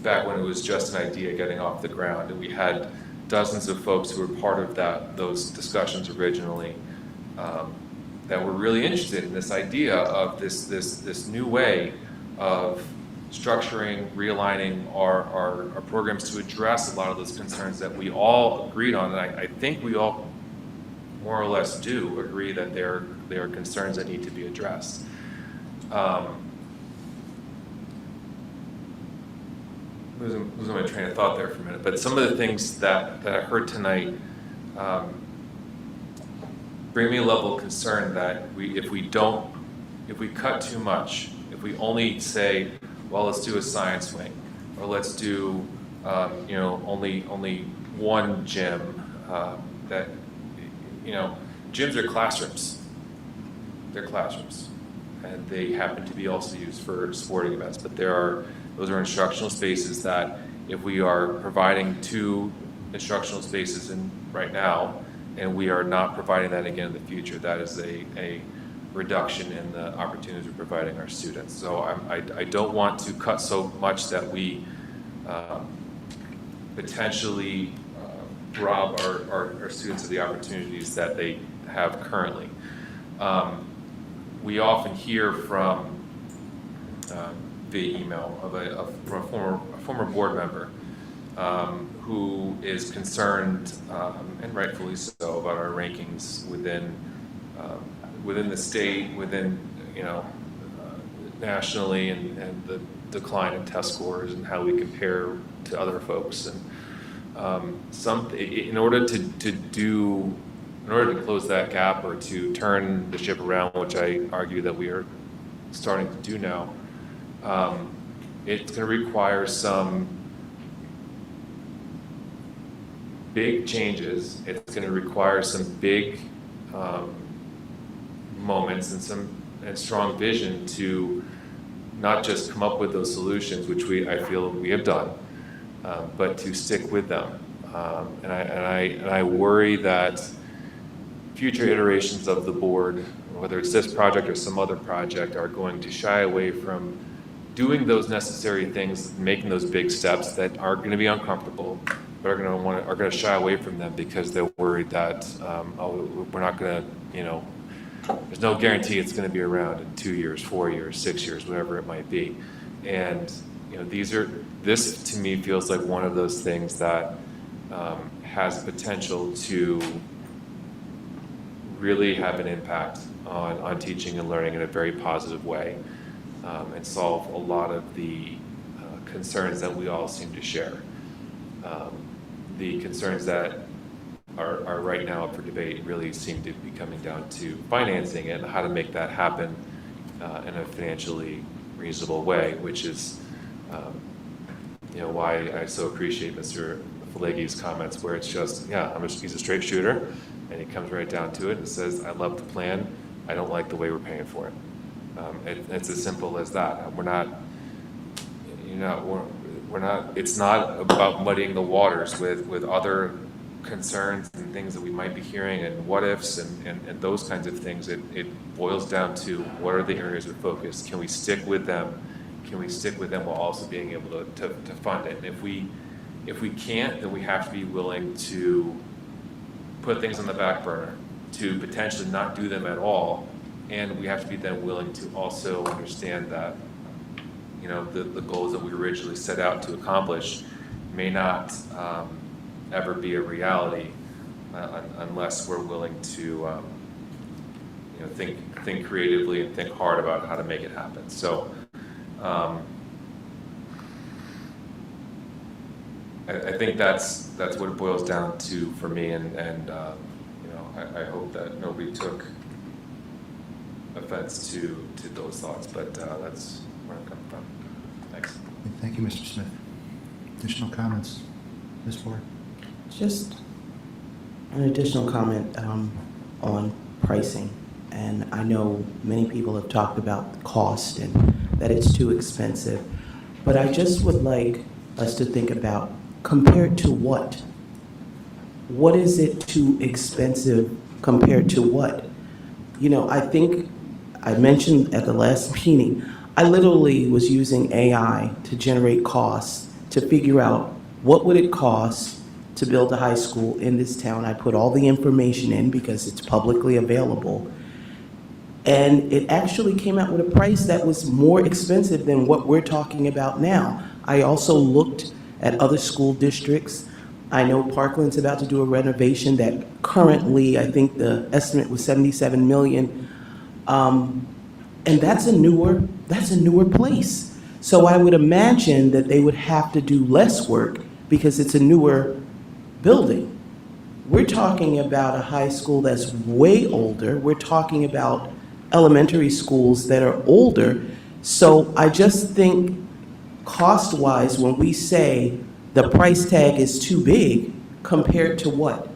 back when it was just an idea getting off the ground, and we had dozens of folks who were part of those discussions originally that were really interested in this idea of this new way of structuring, realigning our programs to address a lot of those concerns that we all agreed on, and I think we all more or less do agree that there are concerns that need to be addressed. Losing my train of thought there for a minute, but some of the things that I heard tonight bring me a level of concern that if we cut too much, if we only say, well, let's do a science wing, or let's do only one gym, that gyms are classrooms. They're classrooms, and they happen to be also used for sporting events. But those are instructional spaces that, if we are providing 2 instructional spaces right now, and we are not providing that again in the future, that is a reduction in the opportunities we're providing our students. So I don't want to cut so much that we potentially rob our students of the opportunities that they have currently. We often hear from via email from a former board member who is concerned, and rightfully so, about our rankings within the state, nationally, and the decline in test scores and how we compare to other folks. And in order to close that gap or to turn the ship around, which I argue that we are starting to do now, it's going to require some big changes. It's going to require some big moments and strong vision to not just come up with those solutions, which I feel we have done, but to stick with them. And I worry that future iterations of the board, whether it's this project or some other project, are going to shy away from doing those necessary things, making those big steps that are going to be uncomfortable, but are going to shy away from them because they're worried that we're not going to, there's no guarantee it's going to be around in 2 years, 4 years, 6 years, whatever it might be. And this to me feels like one of those things that has potential to really have an impact on teaching and learning in a very positive way, and solve a lot of the concerns that we all seem to share. The concerns that are right now up for debate really seem to be coming down to financing it and how to make that happen in a financially reasonable way, which is why I so appreciate Mr. Falagi's comments, where it's just, he's a straight shooter, and he comes right down to it and says, I love the plan, I don't like the way we're paying for it. It's as simple as that. it's not about muddying the waters with other concerns and things that we might be hearing and what ifs and those kinds of things. It boils down to what are the areas of focus? Can we stick with them? Can we stick with them while also being able to fund it? And if we can't, then we have to be willing to put things on the back burner, to potentially not do them at all. And we have to be then willing to also understand that, you know, the goals that we originally set out to accomplish may not ever be a reality unless we're willing to, you know, think creatively and think hard about how to make it happen. So, I think that's what it boils down to for me, and you know, I hope that nobody took offense to those thoughts, but that's where I'm coming from. Thanks. Thank you, Mr. Smith. Additional comments, Ms. Ford? Just an additional comment on pricing. And I know many people have talked about the cost and that it's too expensive. But I just would like us to think about, compared to what? What is it too expensive compared to what? You know, I think I mentioned at the last meeting, I literally was using AI to generate costs to figure out what would it cost to build a high school in this town. I put all the information in because it's publicly available. And it actually came out with a price that was more expensive than what we're talking about now. I also looked at other school districts. I know Parkland's about to do a renovation that currently, I think the estimate was $77 million. And that's a newer place. So I would imagine that they would have to do less work because it's a newer building. We're talking about a high school that's way older. We're talking about elementary schools that are older. So I just think cost-wise, when we say the price tag is too big, compared to what?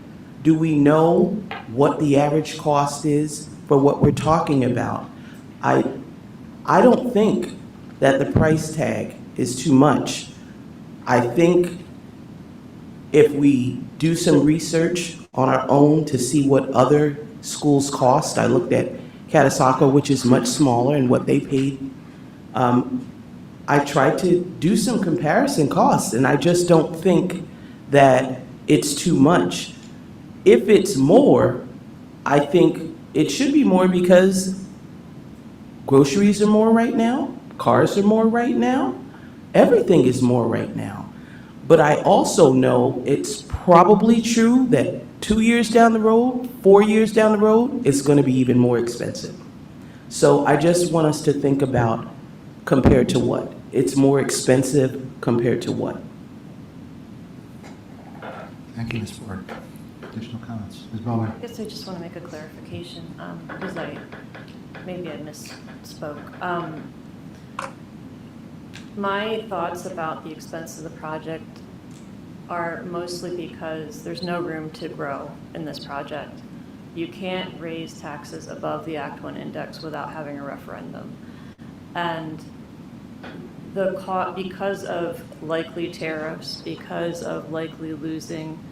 Do we know what the average cost is for what we're talking about? I don't think that the price tag is too much. I think if we do some research on our own to see what other schools cost, I looked at Catasauqua, which is much smaller, and what they paid. I tried to do some comparison costs, and I just don't think that it's too much. If it's more, I think it should be more because groceries are more right now, cars are more right now, everything is more right now. But I also know it's probably true that 2 years down the road, 4 years down the road, it's going to be even more expensive. So I just want us to think about compared to what? It's more expensive compared to what? Thank you, Ms. Ford. Additional comments? Ms. Bowman? I guess I just want to make a clarification, because maybe I misspoke. My thoughts about the expense of the project are mostly because there's no room to grow in this project. You can't raise taxes above the Act 1 index without having a referendum. And because of likely tariffs, because of likely losing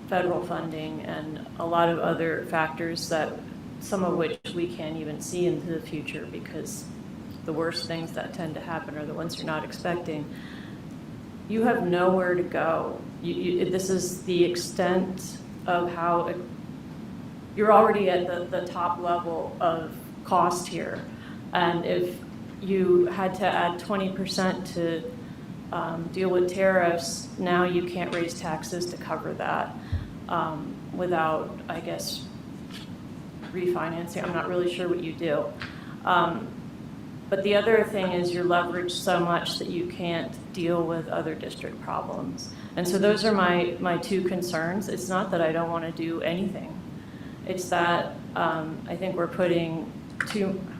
federal funding and a lot of other factors that some of which we can't even see into the future because the worst things that tend to happen are the ones you're not expecting. You have nowhere to go. This is the extent of how you're already at the top level of cost here. And if you had to add 20% to deal with tariffs, now you can't raise taxes to cover that without, I guess, refinancing. I'm not really sure what you do. But the other thing is you're leveraged so much that you can't deal with other district problems. And so those are my two concerns. It's not that I don't want to do anything. It's that I think we're putting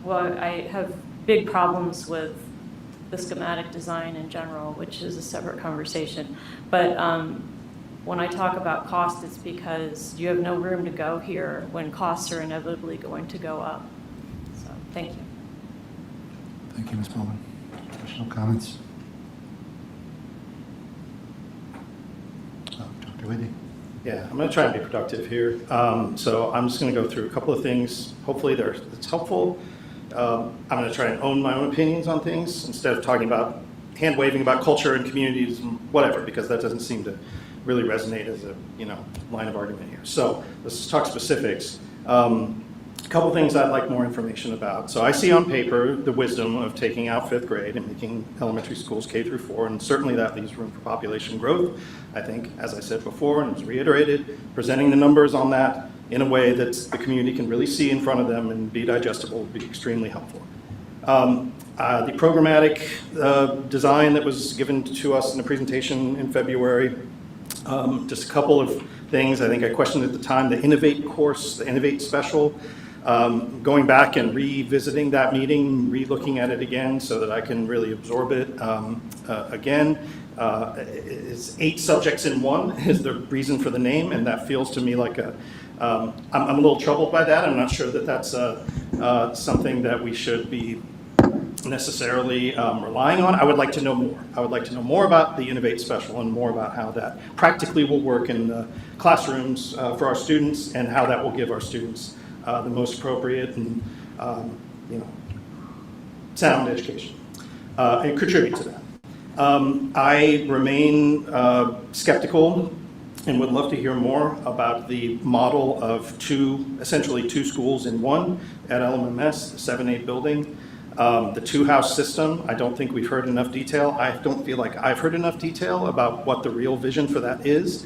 I have big problems with the schematic design in general, which is a separate conversation. But when I talk about cost, it's because you have no room to go here when costs are inevitably going to go up. So, thank you. Thank you, Ms. Bowman. Additional comments? Whitney. Yeah, I'm going to try and be productive here. So I'm just going to go through a couple of things. Hopefully it's helpful. I'm going to try and own my own opinions on things instead of talking about hand-waving about culture and communities and whatever, because that doesn't seem to really resonate as a line of argument here. So let's just talk specifics. A couple things I'd like more information about. So I see on paper the wisdom of taking out 5th grade and making elementary schools K through 4, and certainly that leaves room for population growth. I think, as I said before and was reiterated, presenting the numbers on that in a way that the community can really see in front of them and be digestible would be extremely helpful. The programmatic design that was given to us in the presentation in February, just a couple of things I think I questioned at the time. The Innovate course, the Innovate special, going back and revisiting that meeting, re-looking at it again so that I can really absorb it again. It's 8 subjects in one is the reason for the name, and that feels to me like I'm a little troubled by that. I'm not sure that that's something that we should be necessarily relying on. I would like to know more. I would like to know more about the Innovate Special and more about how that practically will work in the classrooms for our students and how that will give our students the most appropriate and sound education and contribute to that. I remain skeptical and would love to hear more about the model of essentially two schools in one at LMMS, the 7-8 building. The 2-house system, I don't think we've heard enough detail. I don't feel like I've heard enough detail about what the real vision for that is.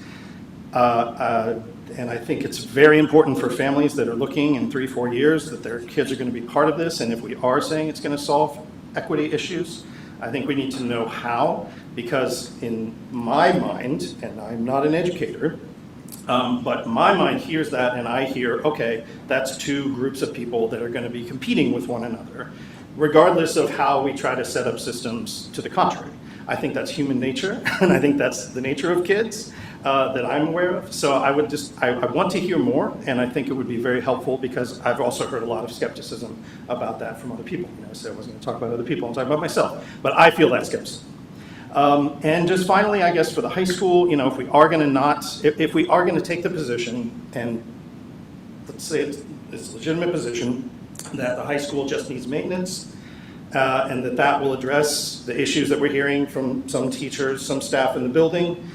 And I think it's very important for families that are looking in 3-4 years that their kids are going to be part of this. And if we are saying it's going to solve equity issues, I think we need to know how, because in my mind, and I'm not an educator, but my mind hears that and I hear, okay, that's 2 groups of people that are going to be competing with one another, regardless of how we try to set up systems to the contrary. I think that's human nature, and I think that's the nature of kids that I'm aware of. So I want to hear more, and I think it would be very helpful because I've also heard a lot of skepticism about that from other people. I said I wasn't going to talk about other people, I'm talking about myself, but I feel that skepticism. And just finally, I guess for the high school, if we are going to take the position, and let's say it's a legitimate position, that the high school just needs maintenance, and that will address the issues that we're hearing from some teachers, some staff in the building.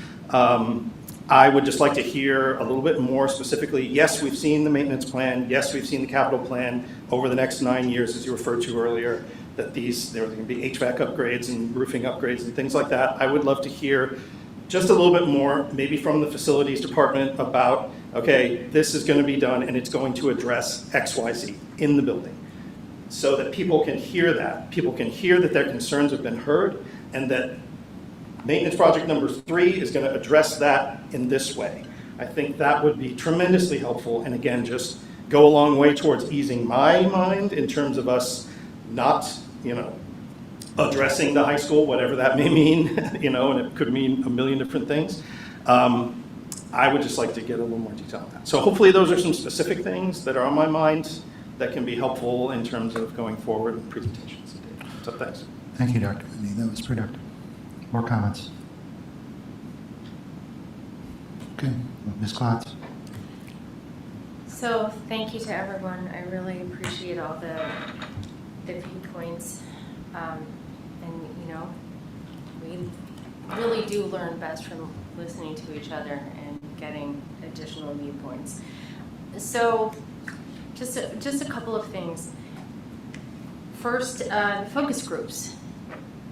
I would just like to hear a little bit more specifically. Yes, we've seen the maintenance plan. Yes, we've seen the capital plan over the next 9 years, as you referred to earlier, that there are going to be HVAC upgrades and roofing upgrades and things like that. I would love to hear just a little bit more, maybe from the facilities department, about, okay, this is going to be done and it's going to address XYZ in the building, so that people can hear that. People can hear that their concerns have been heard, and that maintenance project number 3 is going to address that in this way. I think that would be tremendously helpful, and again, just go a long way towards easing my mind in terms of us not, addressing the high school, whatever that may mean, and it could mean a million different things. I would just like to get a little more detail on that. So hopefully those are some specific things that are on my mind that can be helpful in terms of going forward in presentations. So thanks. Thank you, Dr. Whitney. That was productive. More comments? Okay, Ms. Klotz. So thank you to everyone. I really appreciate all the viewpoints. We really do learn best from listening to each other and getting additional viewpoints. So just a couple of things. First, focus groups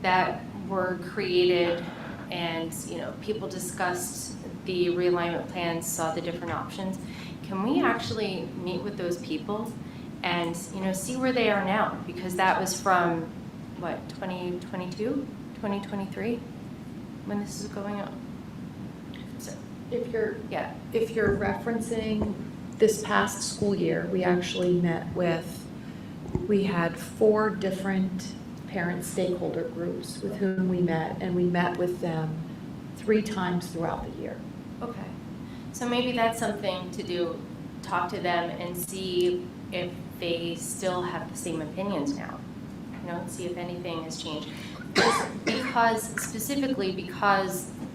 that were created, and people discussed the realignment plans, saw the different options. Can we actually meet with those people and see where they are now? Because that was from 2022, 2023, when this is going on. So, If you're referencing this past school year, we actually we had 4 different parent stakeholder groups with whom we met, and we met with them 3 times throughout the year. Okay, so maybe that's something to do, talk to them and see if they still have the same opinions now, see if anything has changed. Because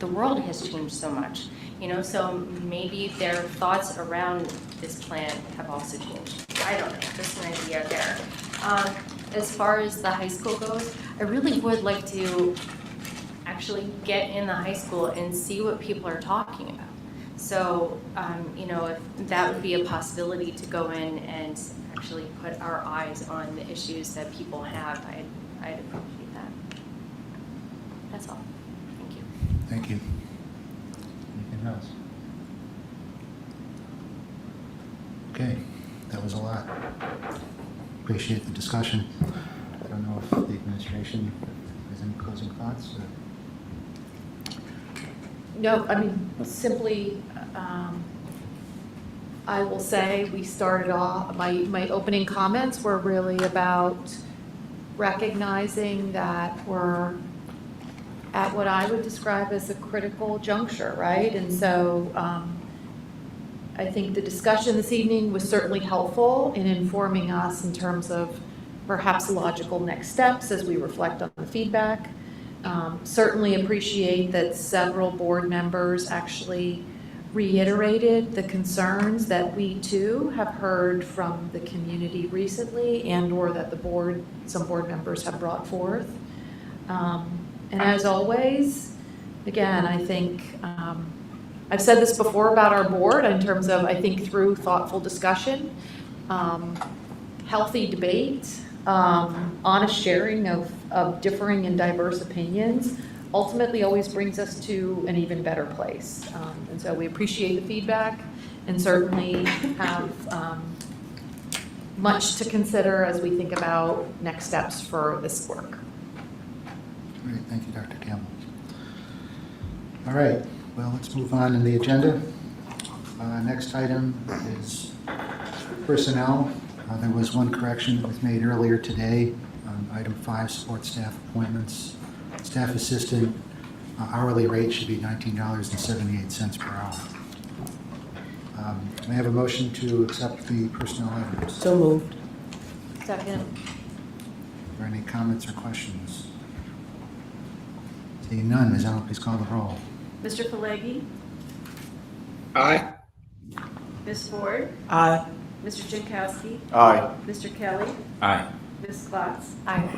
the world has changed so much, you know, so maybe their thoughts around this plan have also changed. I don't know, just an idea there. As far as the high school goes, I really would like to actually get in the high school and see what people are talking about. So, you know, if that would be a possibility to go in and actually put our eyes on the issues that people have, I'd appreciate that. That's all. Thank you. Thank you. Anything else? Okay, that was a lot. Appreciate the discussion. I don't know if the administration has any closing thoughts. No, I mean, simply, I will say we started off, my opening comments were really about recognizing that we're at what I would describe as a critical juncture, right? And so I think the discussion this evening was certainly helpful in informing us in terms of perhaps logical next steps as we reflect on the feedback. Certainly appreciate that several board members actually reiterated the concerns that we too have heard from the community recently and or that some board members have brought forth. And as always, again, I think I've said this before about our board in terms of, I think through thoughtful discussion, healthy debate, honest sharing of differing and diverse opinions ultimately always brings us to an even better place. And so we appreciate the feedback and certainly have much to consider as we think about next steps for this work. Great, thank you, Dr. Campbell. All right, well, let's move on in the agenda. Next item is personnel. There was one correction that was made earlier today on item 5, support staff appointments. Staff assistant hourly rate should be $19.78 per hour. May I have a motion to accept the personnel items? So moved. Second. Are there any comments or questions? Seeing none, Ms. Allen, please call the roll. Mr. Pelleggi, Aye. Ms. Ford, Aye. Mr. Jankowski, Aye. Mr. Kelly, Aye. Ms. Klotz, Aye.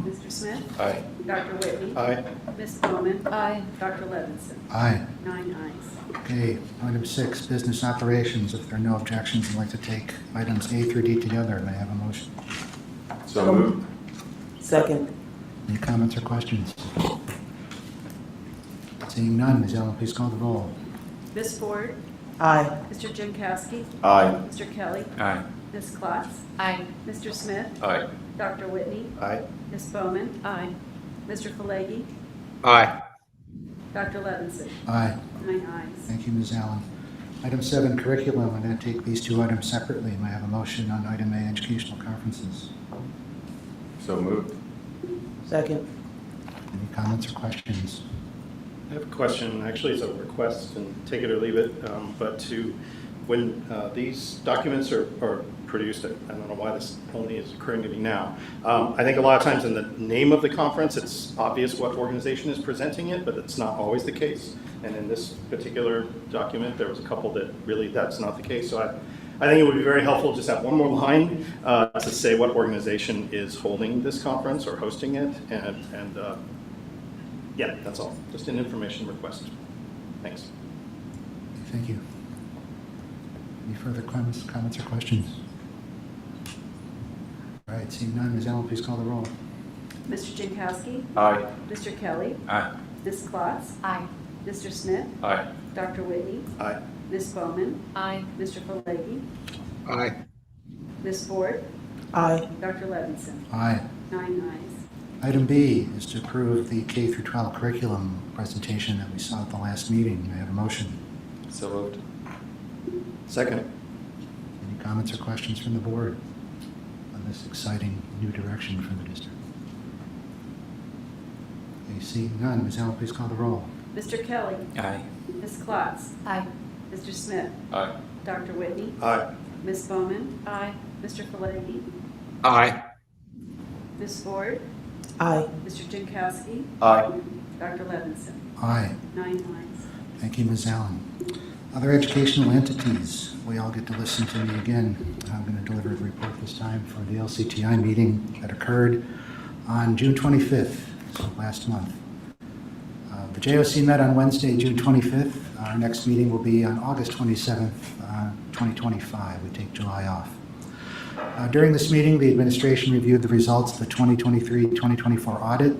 Mr. Smith, Aye. Dr. Whitney, Aye. Ms. Bowman, Aye. Dr. Levinson. Aye. 9 ayes. Okay, item 6, business operations. If there are no objections, I'd like to take items A through D together. May I have a motion? So moved. Second. Any comments or questions? Seeing none, Ms. Allen, please call the roll. Ms. Ford, Aye. Mr. Jankowski, Aye. Mr. Kelly, Aye. Ms. Klotz, Aye. Mr. Smith, Aye. Dr. Whitney, Aye. Ms. Bowman, Aye. Mr. Pelleggi, Aye. Dr. Levinson. Aye. 9 ayes. Thank you, Ms. Allen. Item 7, curriculum. I'm going to take these two items separately. May I have a motion on item A, educational conferences? So moved. Second. Any comments or questions? I have a question, actually it's a request, and take it or leave it, but when these documents are produced, I don't know why this only is occurring to me now. I think a lot of times in the name of the conference, it's obvious what organization is presenting it, but it's not always the case. And in this particular document, there was a couple that really that's not the case. So I think it would be very helpful to just have one more line to say what organization is holding this conference or hosting it, and yeah, that's all. Just an information request. Thanks. Thank you. Any further comments or questions? All right, seeing none, Ms. Allen, please call the roll. Mr. Jankowski, Aye. Mr. Kelly, Aye. Ms. Klotz, Aye. Mr. Smith, Aye. Dr. Whitney, Aye. Ms. Bowman, Aye. Mr. Pelleggi, Aye. Ms. Ford, Aye. Dr. Levinson. Aye. 9 ayes. Item B is to approve the K through 12 curriculum presentation that we saw at the last meeting. May I have a motion? So moved. Second. Any comments or questions from the board on this exciting new direction for the district? Okay, seeing none, Ms. Allen, please call the roll. Mr. Kelly, Aye. Ms. Klotz, Aye. Mr. Smith, Aye. Dr. Whitney, Aye. Ms. Bowman, Aye. Mr. Pelleggi, Aye. Ms. Ford, Aye. Mr. Jankowski, Aye. Dr. Levinson. Aye. 9 ayes. Thank you, Ms. Allen. Other educational entities, we all get to listen to me again. I'm going to deliver the report this time for the LCTI meeting that occurred on June 25th, so last month. The JOC met on Wednesday, June 25th. Our next meeting will be on August 27th, 2025. We take July off. During this meeting, the administration reviewed the results of the 2023-2024 audit,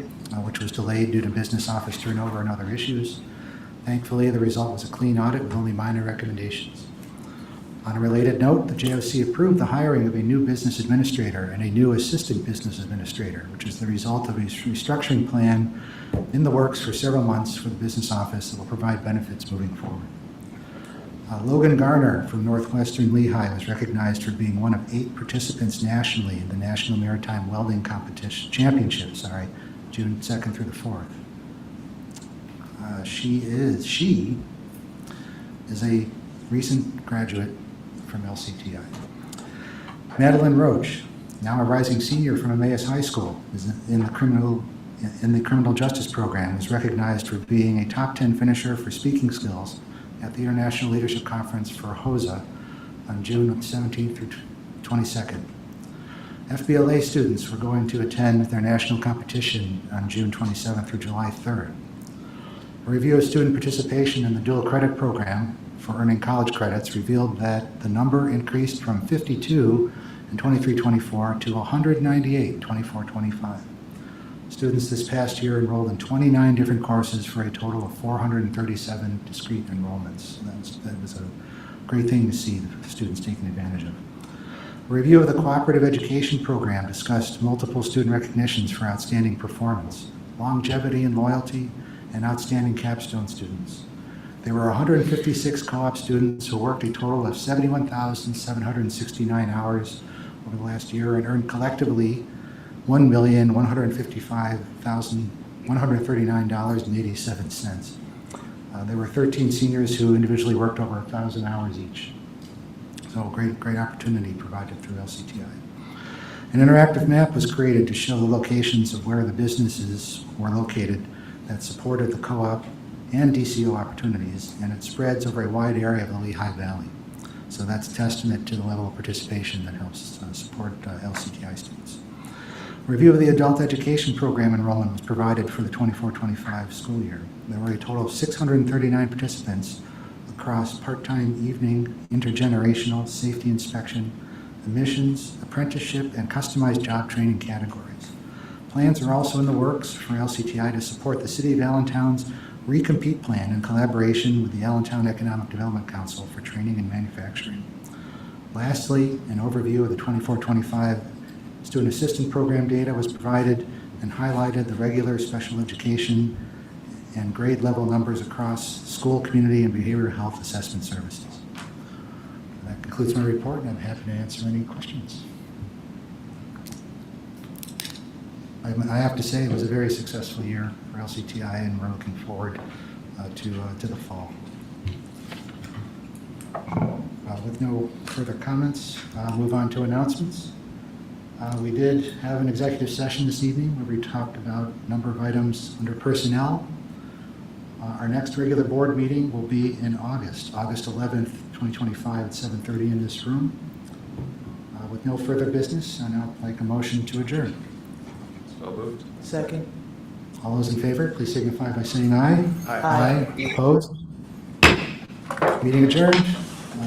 which was delayed due to business office turnover and other issues. Thankfully, the result was a clean audit with only minor recommendations. On a related note, the JOC approved the hiring of a new business administrator and a new assistant business administrator, which is the result of a restructuring plan in the works for several months for the business office that will provide benefits moving forward. Logan Garner from Northwestern Lehigh was recognized for being one of 8 participants nationally in the National Maritime Welding Competition Championship, June 2nd through the 4th. She is a recent graduate from LCTI. Madeline Roach, now a rising senior from Emmaus High School, is in the criminal justice program, is recognized for being a top 10 finisher for speaking skills at the International Leadership Conference for HOSA on June 17th through 22nd. FBLA students were going to attend their national competition on June 27th through July 3rd. A review of student participation in the dual credit program for earning college credits revealed that the number increased from 52 in 23-24 to 198 in 24-25. Students this past year enrolled in 29 different courses for a total of 437 discrete enrollments. That was a great thing to see the students taking advantage of. A review of the cooperative education program discussed multiple student recognitions for outstanding performance, longevity and loyalty, and outstanding capstone students. There were 156 co-op students who worked a total of 71,769 hours over the last year and earned collectively $1,155,139.87. There were 13 seniors who individually worked over 1,000 hours each. So great opportunity provided through LCTI. An interactive map was created to show the locations of where the businesses were located that supported the co-op and DCO opportunities, and it spreads over a wide area of the Lehigh Valley. So that's a testament to the level of participation that helps support LCTI students. A review of the adult education program enrollment was provided for the 24-25 school year. There were a total of 639 participants across part-time, evening, intergenerational, safety inspection, admissions, apprenticeship, and customized job training categories. Plans are also in the works for LCTI to support the City of Allentown's Recompete Plan in collaboration with the Allentown Economic Development Council for training and manufacturing. Lastly, an overview of the 24-25 student assistant program data was provided and highlighted the regular special education and grade level numbers across school, community, and behavioral health assessment services. That concludes my report, and I'm happy to answer any questions. I have to say it was a very successful year for LCTI, and we're looking forward to the fall. With no further comments, I'll move on to announcements. We did have an executive session this evening where we talked about a number of items under personnel. Our next regular board meeting will be in August 11th, 2025 at 7:30 in this room. With no further business, I now like a motion to adjourn. So moved. Second. All those in favor, please signify by saying aye. Aye. Opposed? Meeting adjourned.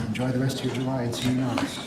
Enjoy the rest of your July and see you in August.